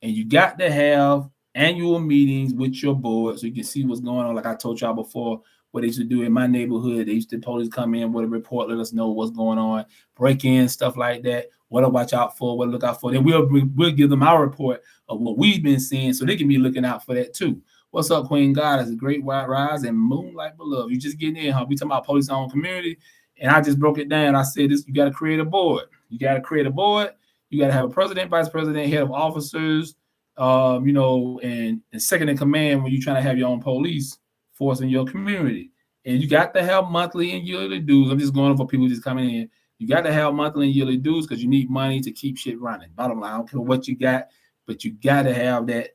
And you got to have annual meetings with your board so you can see what's going on. Like I told y'all before, what they used to do in my neighborhood, they used to police come in with a report, let us know what's going on, break in, stuff like that, what to watch out for, what to look out for. Then we'll give them our report of what we've been seeing so they can be looking out for that too. What's up, Queen Goddess? A great white rise and moonlight beloved. You just getting in, huh? We talking about police owned community, and I just broke it down. I said this: you got to create a board. You got to create a board. You got to have a president, vice president, head of officers, and second in command when you're trying to have your own police force in your community. And you got to have monthly and yearly dues. I'm just going for people just coming in. You got to have monthly and yearly dues because you need money to keep shit running. Bottom line, I don't care what you got, but you got to have that.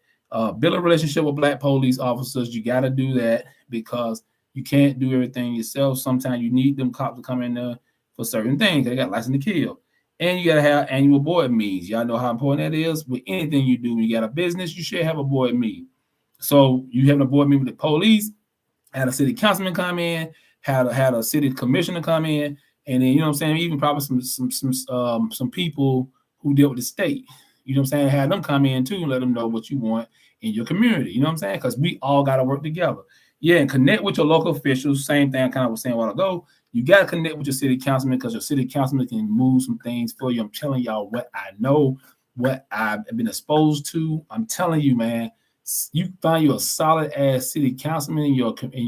Build a relationship with black police officers. You got to do that because you can't do everything yourself. Sometimes you need them cops to come in there for certain things. They got license to kill. And you got to have annual board meetings. Y'all know how important that is. With anything you do, when you got a business, you should have a board meeting. So you have a board meeting with the police, had a city councilman come in, had a city commissioner come in, and then even probably some people who deal with the state. Have them come in too and let them know what you want in your community. You know what I'm saying? Because we all got to work together. Yeah, and connect with your local officials. Same thing I kind of was saying a while ago. You got to connect with your city councilman because your city councilman can move some things for you. I'm telling y'all what I know, what I've been exposed to. I'm telling you, man, you find you a solid ass city councilman in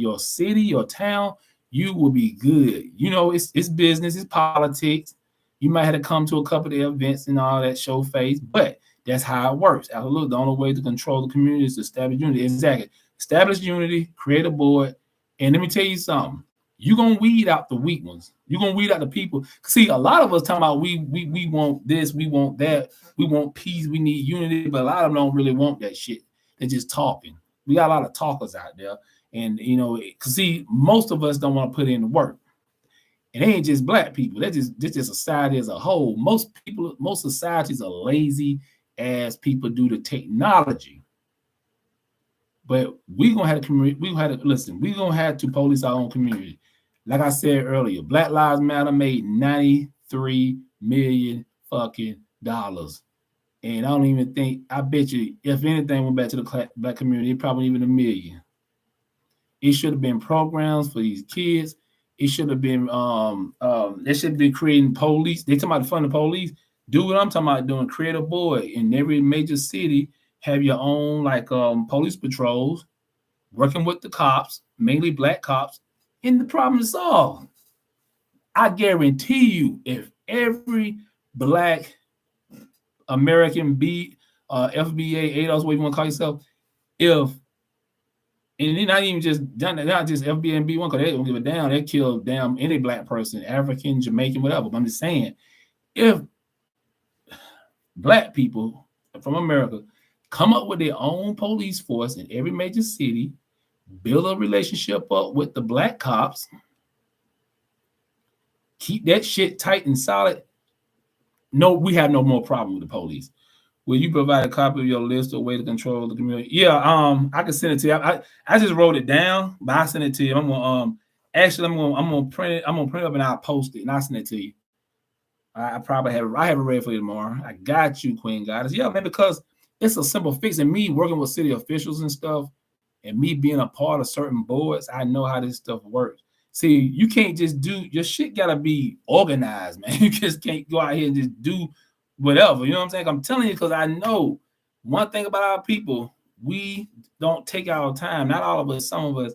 your city, your town, you will be good. It's business, it's politics. You might have to come to a couple of the events and all that, show face, but that's how it works. Absolutely, the only way to control the community is to establish unity. Exactly. Establish unity, create a board, and let me tell you something. You're gonna weed out the weak ones. You're gonna weed out the people. See, a lot of us talking about we want this, we want that, we want peace, we need unity, but a lot of them don't really want that shit. They're just talking. We got a lot of talkers out there, and cause see, most of us don't want to put in the work. It ain't just black people. That's just society as a whole. Most societies are lazy as people due to technology. But we're gonna have to police our own community. Like I said earlier, Black Lives Matter made $93 million fucking dollars. And I bet you, if anything went back to the black community, it probably even $1 million. It should have been programs for these kids. It should have been, they should be creating police. They talking about funding police. Do what I'm talking about doing. Create a board in every major city. Have your own police patrols, working with the cops, mainly black cops, and the problem is solved. I guarantee you, if every black American FBA, ADOS, what you want to call yourself, and they're not even not just FBA and B1, because they don't give a damn. They kill damn any black person, African, Jamaican, whatever. But I'm just saying, if black people from America come up with their own police force in every major city, build a relationship up with the black cops, keep that shit tight and solid, no, we have no more problem with the police. Will you provide a copy of your list of way to control the community? Yeah, I can send it to you. I just wrote it down, but I send it to you. I'm gonna actually I'm gonna print it. I'm gonna print it up and I'll post it and I'll send it to you. I probably have it ready for you tomorrow. I got you, Queen Goddess. Yeah, man, because it's a simple fix. And me working with city officials and stuff, and me being a part of certain boards, I know how this stuff works. See, you can't just do your shit. Gotta be organized, man. You just can't go out here and just do whatever. You know what I'm saying? I'm telling you because I know one thing about our people. We don't take our time. Not all of us. Some of us.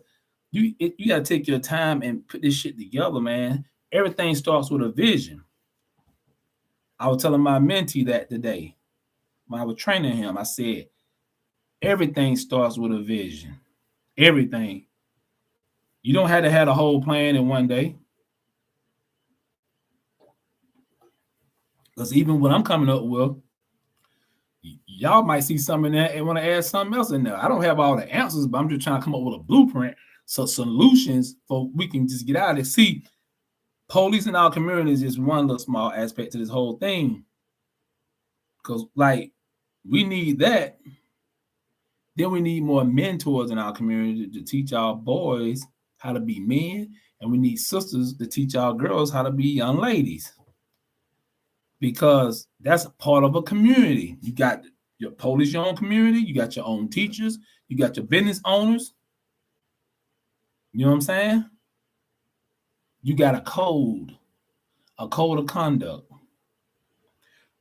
You gotta take your time and put this shit together, man. Everything starts with a vision. I was telling my mentee that today when I was training him. I said, everything starts with a vision. Everything. You don't have to have a whole plan in one day. Because even what I'm coming up with, y'all might see something in there and want to add something else in there. I don't have all the answers, but I'm just trying to come up with a blueprint. So solutions for we can just get out of it. See, police in our community is just one little small aspect to this whole thing. Because, like, we need that. Then we need more mentors in our community to teach our boys how to be men. And we need sisters to teach our girls how to be young ladies. Because that's part of a community. You got your police, your own community. You got your own teachers. You got your business owners. You know what I'm saying? You got a code of conduct.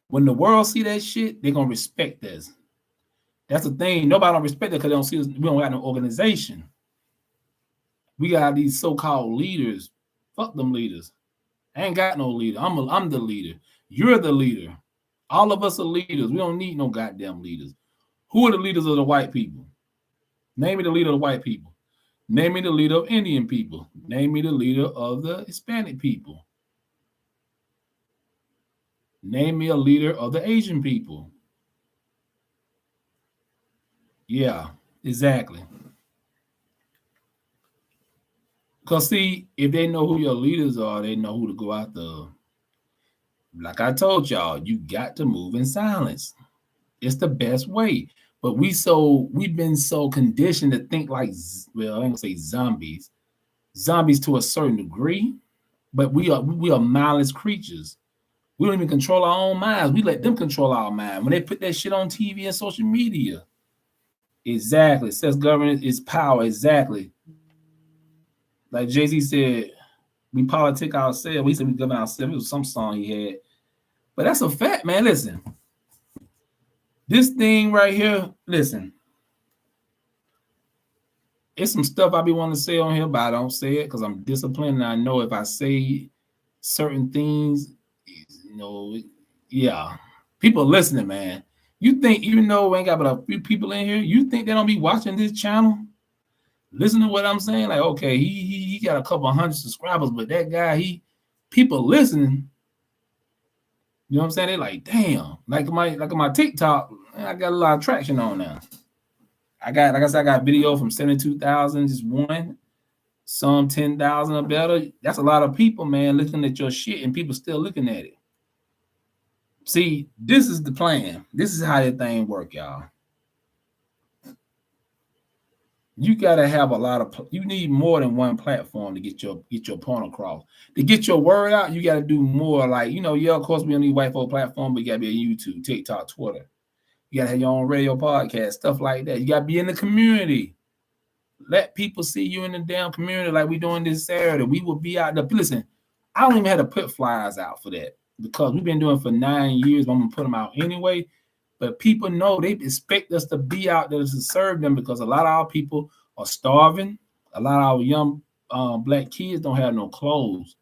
When the world see that shit, they're gonna respect us. That's the thing. Nobody don't respect it because they don't see us. We don't got no organization. We got these so-called leaders. Fuck them leaders. I ain't got no leader. I'm the leader. You're the leader. All of us are leaders. We don't need no goddamn leaders. Who are the leaders of the white people? Name me the leader of the white people. Name me the leader of Indian people. Name me the leader of the Hispanic people. Name me a leader of the Asian people. Yeah, exactly. Because, see, if they know who your leaders are, they know who to go after. Like I told y'all, you got to move in silence. It's the best way. But we've been so conditioned to think like, well, I ain't gonna say zombies to a certain degree, but we are mindless creatures. We don't even control our own minds. We let them control our mind. When they put that shit on TV and social media. Exactly. Self-governance is power. Exactly. Like Jay-Z said, we politic ourselves. We said we govern ourselves. It was some song he had. But that's a fact, man. Listen. This thing right here, listen. It's some stuff I be wanting to say on here, but I don't say it because I'm disciplined. And I know if I say certain things, you know, yeah. People listening, man. You think, even though we ain't got but a few people in here, you think they don't be watching this channel? Listen to what I'm saying. Like, okay, he got a couple hundred subscribers, but that guy, people listening. You know what I'm saying? They like, damn. Like my TikTok, I got a lot of traction on now. I got video from 72,000, just one, some 10,000 or better. That's a lot of people, man, looking at your shit, and people still looking at it. See, this is the plan. This is how that thing work, y'all. You gotta have you need more than one platform to get your point across. To get your word out, you gotta do more. Like, yeah, of course we don't need white folk platform, but you gotta be on YouTube, TikTok, Twitter. You gotta have your own radio podcast, stuff like that. You gotta be in the community. Let people see you in the damn community like we doing this Saturday. We will be out there. Listen, I don't even have to put flyers out for that because we've been doing it for 9 years. I'm gonna put them out anyway. But people know they expect us to be out there to serve them because a lot of our people are starving. A lot of our young black kids don't have no clothes.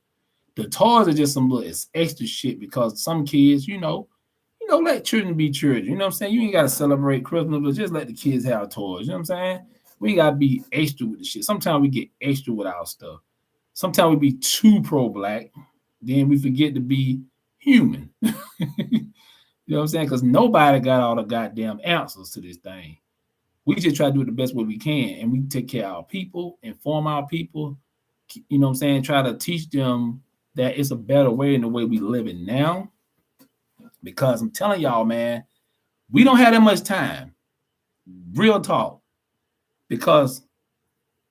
The toys are just some little extra shit because some kids, let children be children. You know what I'm saying? You ain't got to celebrate Christmas, but just let the kids have toys. You know what I'm saying? We ain't got to be extra with the shit. Sometimes we get extra with our stuff. Sometimes we be too pro-black. Then we forget to be human. You know what I'm saying? Because nobody got all the goddamn answers to this thing. We just try to do it the best way we can. And we take care of our people, inform our people, you know what I'm saying? Try to teach them that it's a better way in the way we live it now. Because I'm telling y'all, man, we don't have that much time. Real talk. Because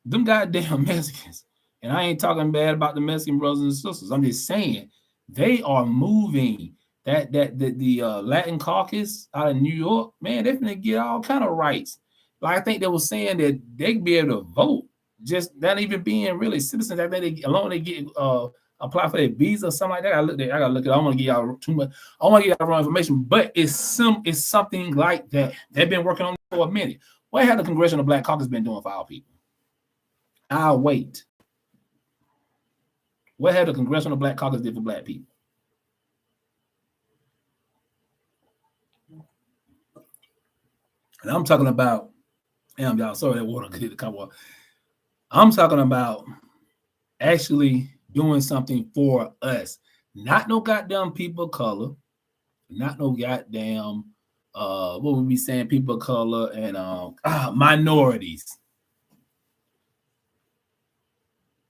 them goddamn Mexicans, and I ain't talking bad about the Mexican brothers and sisters. I'm just saying they are moving. The Latin caucus out of New York, man, they're gonna get all kind of rights. Like I think they were saying that they can be able to vote, just not even being really citizens. I think they get apply for their visa or something like that. I gotta look at it. I don't want to give y'all too much. I want to give y'all wrong information, but it's something like that. They've been working on it for a minute. What have the Congressional Black Caucus been doing for our people? I'll wait. What have the Congressional Black Caucus did for black people? And I'm talking about, damn y'all, sorry that water hit the cup. I'm talking about actually doing something for us. Not no goddamn people of color. Not no goddamn, what would we saying, people of color and minorities.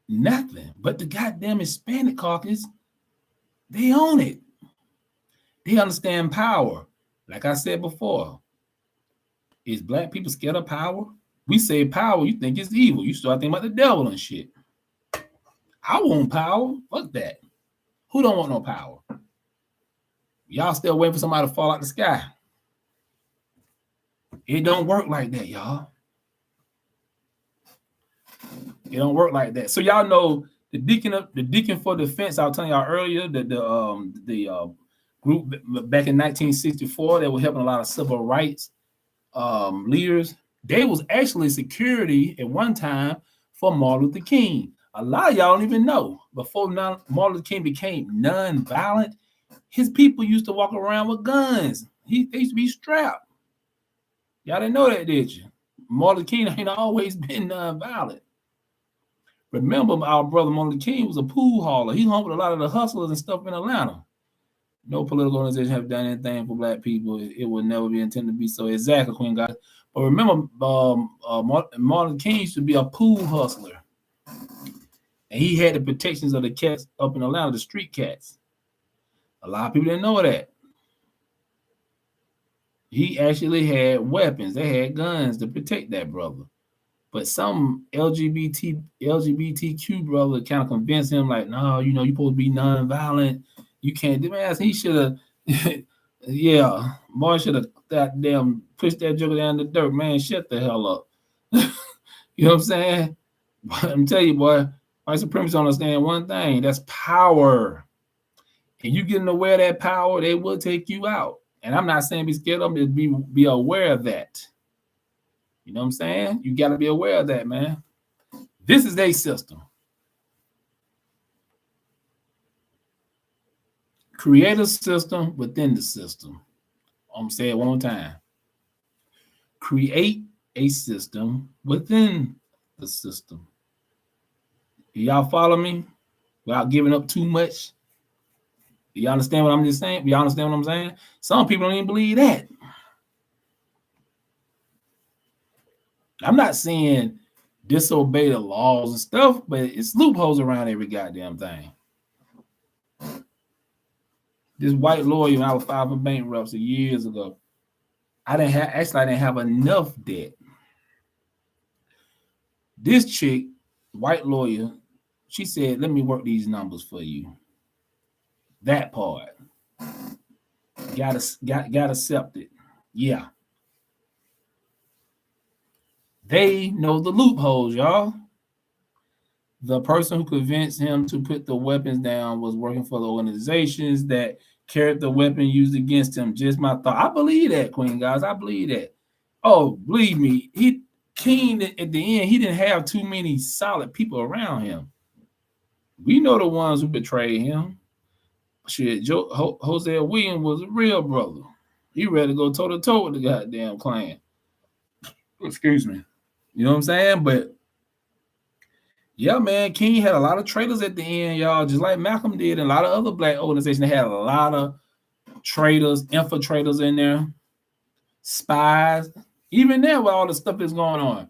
Nothing. But the goddamn Hispanic caucus, they own it. They understand power. Like I said before, is black people scared of power? We say power, you think it's evil. You start thinking about the devil and shit. I want power. Fuck that. Who don't want no power? Y'all still waiting for somebody to fall out the sky. It don't work like that, y'all. It don't work like that. So y'all know the deacon for defense. I was telling y'all earlier that the group back in 1964 that was helping a lot of civil rights leaders. They was actually security at one time for Martin Luther King. A lot of y'all don't even know. Before Martin Luther King became non-violent, his people used to walk around with guns. They used to be strapped. Y'all didn't know that, did you? Martin Luther King ain't always been non-violent. Remember, our brother Martin Luther King was a pool hauler. He hung with a lot of the hustlers and stuff in Atlanta. No political organization have done anything for black people. It will never be intended to be so. Exactly, Queen God. But remember, Martin Luther King used to be a pool hustler. And he had the protections of the cats up in Atlanta, the street cats. A lot of people didn't know that. He actually had weapons. They had guns to protect that brother. But some LGBTQ brother kind of convinced him, like, no, you're supposed to be non-violent. You can't do that. He should have, yeah, Martin should have goddamn pushed that joker down the dirt. Man, shut the hell up. You know what I'm saying? But I'm telling you, boy, white supremacists understand one thing. That's power. And you getting aware of that power, they will take you out. And I'm not saying be scared of them, be aware of that. You know what I'm saying? You got to be aware of that, man. This is their system. Create a system within the system. I'm going to say it one more time. Create a system within the system. Y'all follow me without giving up too much? You understand what I'm just saying? You understand what I'm saying? Some people don't even believe that. I'm not saying disobey the laws and stuff, but it's loopholes around every goddamn thing. This white lawyer, when I was filing for bankruptcy years ago, I didn't have enough debt. This chick, white lawyer, she said, let me work these numbers for you. That part. Got accepted. Yeah. They know the loopholes, y'all. The person who convinced him to put the weapons down was working for the organizations that carried the weapon used against him. Just my thought. I believe that, Queen guys. I believe that. Oh, believe me. King, at the end, he didn't have too many solid people around him. We know the ones who betrayed him. Shit, Jose Williams was a real brother. He ready to go toe-to-toe with the goddamn client. Excuse me. You know what I'm saying? But yeah, man, King had a lot of traitors at the end, y'all, just like Malcolm did, and a lot of other black organizations had a lot of traitors, infiltrators in there, spies, even there where all the stuff is going on.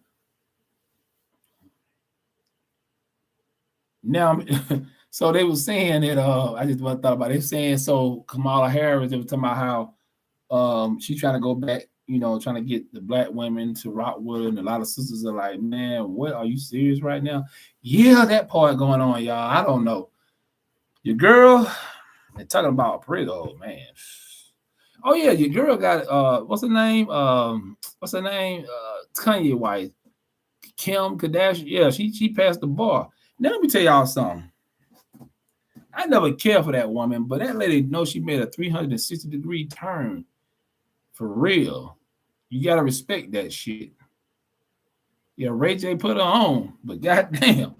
Now, So they were saying that I just thought about it. They saying so Kamala Harris, they were talking about how she's trying to go back, you know, trying to get the black women to rock with her, and a lot of sisters are like, man, what, are you serious right now? Yeah, that part going on, y'all. I don't know. Your girl, they're talking about a pretty old man. Oh yeah, your girl got what's her name? Kanye wife, Kim Kardashian. Yeah, she passed the bar. Now let me tell y'all something. I never cared for that woman, but that lady knows she made a 360-degree turn. For real. You gotta respect that shit. Yeah, Ray J put her on, but goddamn,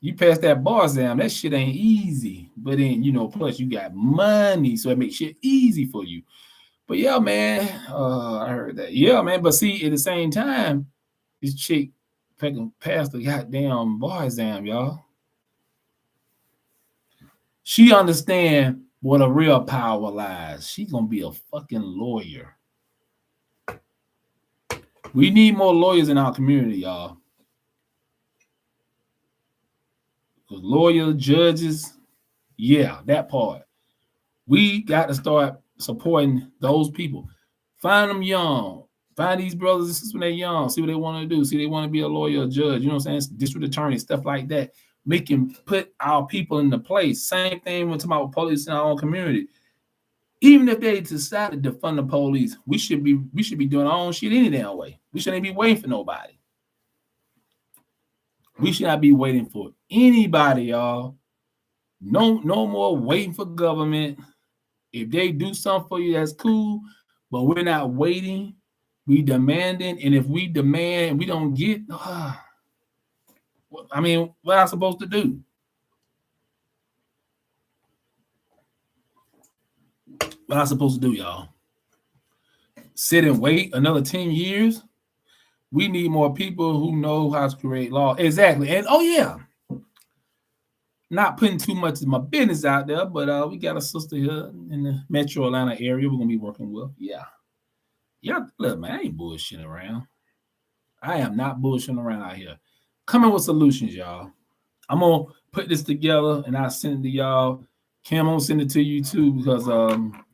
you pass that bar exam, that shit ain't easy. But then, you know, plus you got money, so it makes shit easy for you. But yeah, man, I heard that. Yeah, man, but see, at the same time, this chick passed the goddamn bar exam, y'all. She understand what a real power lies. She gonna be a fucking lawyer. We need more lawyers in our community, y'all. Because lawyers, judges, yeah, that part. We got to start supporting those people. Find them young. Find these brothers and sisters when they're young. See what they want to do. See, they want to be a lawyer, a judge, you know what I'm saying? District attorney, stuff like that. Make them put our people in the place. Same thing when talking about police in our own community. Even if they decided to fund the police, we should be doing our own shit any damn way. We shouldn't be waiting for nobody. We should not be waiting for anybody, y'all. No more waiting for government. If they do something for you, that's cool. But we're not waiting. We demanding. And if we demand and we don't get, I mean, what am I supposed to do? What am I supposed to do, y'all? Sit and wait another 10 years? We need more people who know how to create law. Exactly. And oh yeah, not putting too much of my business out there, but we got a sister here in the Metro Atlanta area we're gonna be working with. Yeah, look, man, I ain't bullshitting around. I am not bullshitting around out here. Coming with solutions, y'all. I'm gonna put this together and I'll send it to y'all. Kim, I'm gonna send it to you too because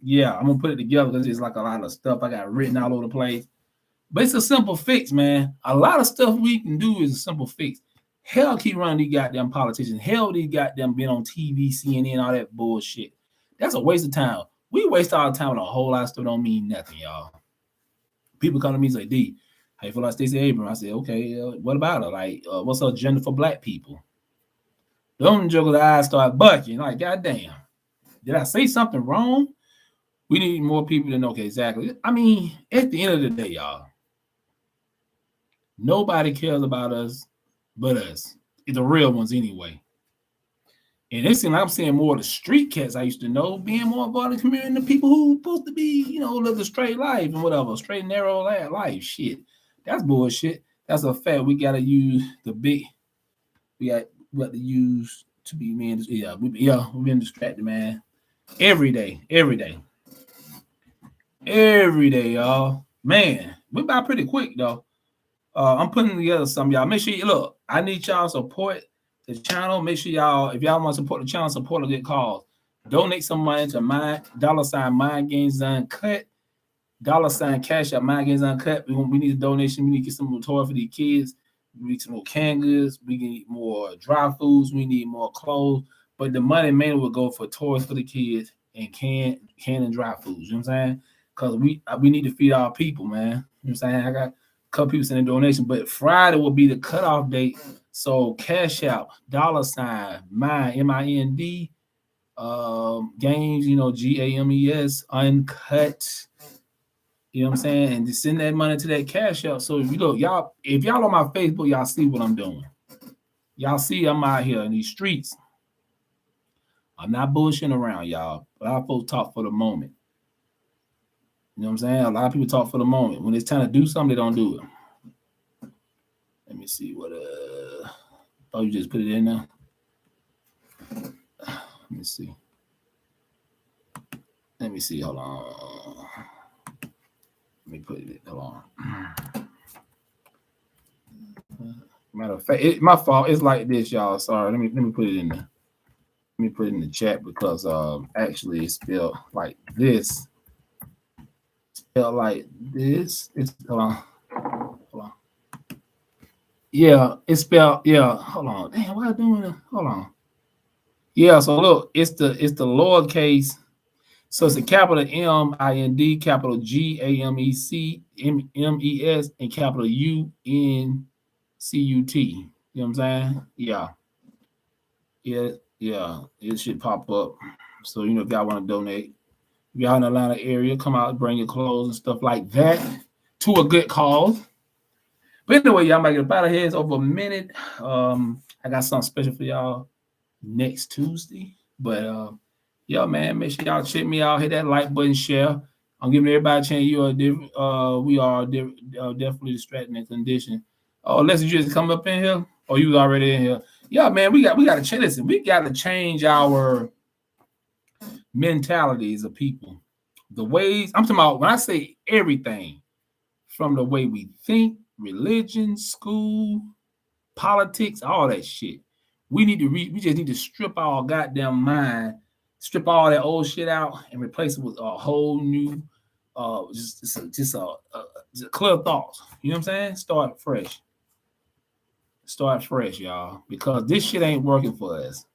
yeah, I'm gonna put it together because it's like a lot of stuff I got written all over the place. But it's a simple fix, man. A lot of stuff we can do is a simple fix. Hell, keep running these goddamn politicians. Hell, these goddamn being on TV, CNN, all that bullshit. That's a waste of time. We waste our time on a whole lot of stuff don't mean nothing, y'all. People come to me and say, D, how you feel like Stacey Abrams? I say, okay, what about her? Like, what's her agenda for black people? Them jokers' eyes start bucking. Like, goddamn, did I say something wrong? We need more people to know. Okay, exactly. I mean, at the end of the day, y'all, nobody cares about us but us. The real ones anyway. And it seems like I'm seeing more of the street cats I used to know being more involved in the community than the people who supposed to be, you know, live a straight life and whatever, straight narrow life. Shit. That's bullshit. That's a fact. We gotta use the big. We got to use to be man. Yeah, we've been distracted, man. Every day, y'all. Man, we about pretty quick though. I'm putting together some, y'all. Make sure you look. I need y'all support the channel. Make sure y'all, if y'all want to support the channel, support a good cause. Donate some money to my $ Mind Games Uncut. $ Cash Out Mind Games Uncut. We need a donation. We need to get some more toys for these kids. We need some more canned goods. We need more dry foods. We need more clothes. But the money mainly will go for toys for the kids and can and dry foods. You know what I'm saying? Because we need to feed our people, man. You know what I'm saying? I got a couple people sending donation, but Friday will be the cutoff date. So cash out $ Mind MIND games, you know, GAMES Uncut. You know what I'm saying? And just send that money to that cash out. So if you look, y'all, if y'all on my Facebook, y'all see what I'm doing. Y'all see I'm out here in these streets. I'm not bullshitting around, y'all. A lot of folks talk for the moment. You know what I'm saying? A lot of people talk for the moment. When it's time to do something, they don't do it. Let me see what oh, you just put it in there. Let me see. Hold on. Let me put it. Hold on. Matter of fact, my fault. It's like this, y'all. Sorry. Let me put it in there. me put it in the chat because actually it's spelled like this. Spelled like this. It's hold on. Yeah, it's spelled, yeah. Hold on. Damn, why I doing it? Hold on. Yeah, so look, it's the lowercase. So it's a capital M-I-N-D, capital G-A-M-E-C, M-E-S, and capital U-N-C-U-T. You know what I'm saying? Yeah. Yeah. It should pop up. So, you know, if y'all want to donate, if y'all in the Atlanta area, come out, bring your clothes and stuff like that to a good cause. But anyway, y'all might get about here. It's over a minute. I got something special for y'all next Tuesday. But yeah, man, make sure y'all check me out. Hit that like button, share. I'm giving everybody a chance. We are definitely distracting in condition. Oh, unless you just come up in here, or you was already in here. Yeah, man, we got to change. Listen, we got to change our mentalities of people. The ways I'm talking about when I say everything, from the way we think, religion, school, politics, all that shit. We just need to strip our goddamn mind, strip all that old shit out, and replace it with a whole new, just clear thoughts. You know what I'm saying? Start fresh, y'all, because this shit ain't working for us.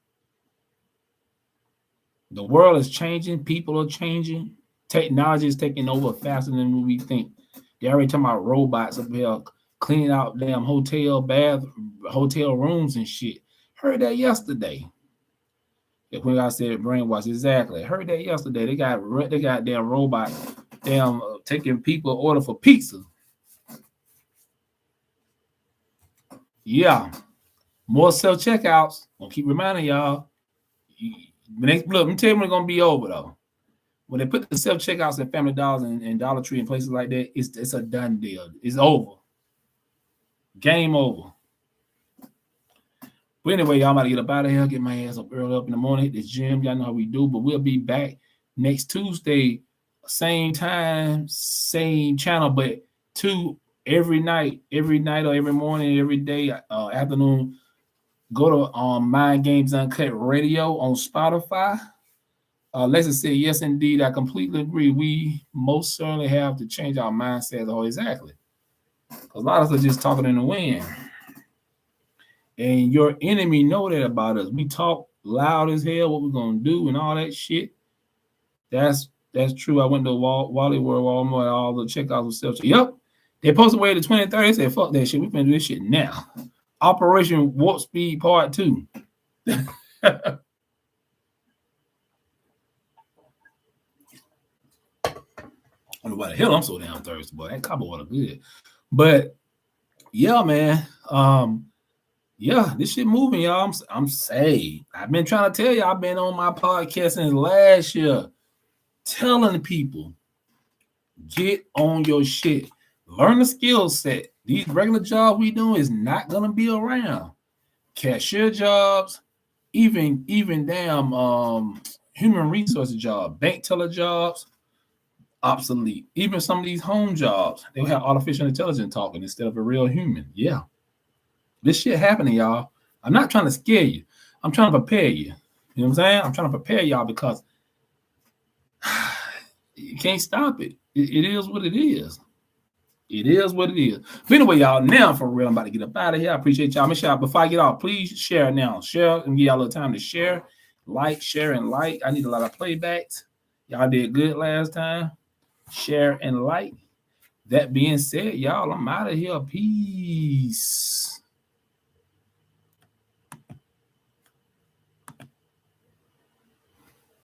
The world is changing. People are changing. Technology is taking over faster than we think. They already talking about robots up here cleaning out damn hotel rooms and shit. Heard that yesterday. When I said brainwash, exactly. Heard that yesterday. They got damn robot taking people order for pizza. Yeah. More self-checkouts. Gonna keep reminding y'all. Let me tell you when it's gonna be over though. When they put the self-checkouts at Family Dollars and Dollar Tree and places like that, it's a done deal. It's over. Game over. But anyway, y'all might get up out of here, get my ass up early up in the morning, hit this gym. Y'all know how we do, but we'll be back next Tuesday, same time, same channel, but every night or every morning, every day, afternoon. Go to Mind Games Uncut Radio on Spotify. Leslie said, yes, indeed. I completely agree. We most certainly have to change our mindset. Oh, exactly. A lot of us are just talking in the wind. And your enemy know that about us. We talk loud as hell what we're going to do and all that shit. That's true. I went to Wally World, Walmart, all the checkouts and stuff. Yep. They posted away the 23rd. They said, fuck that shit. We finna do this shit now. Operation Warp Speed Part 2. I don't know why the hell I'm so damn thirsty, boy. That copper water good. But yeah, man. Yeah, this shit moving, y'all. I'm saved. I've been trying to tell you, I've been on my podcast since last year, telling people, get on your shit. Learn the skill set. These regular jobs we doing is not gonna be around. Cashier jobs, even damn human resources jobs, bank teller jobs, obsolete. Even some of these home jobs, they'll have artificial intelligence talking instead of a real human. Yeah. This shit happening, y'all. I'm not trying to scare you. I'm trying to prepare you. You know what I'm saying? I'm trying to prepare y'all because you can't stop it. It is what it is. It is what it is. But anyway, y'all, now for real, I'm about to get up out of here. I appreciate y'all. Make sure before I get off, please share now. Share and give y'all a little time to share. Share, and like. I need a lot of playbacks. Y'all did good last time. Share and like. That being said, y'all, I'm out of here. Peace.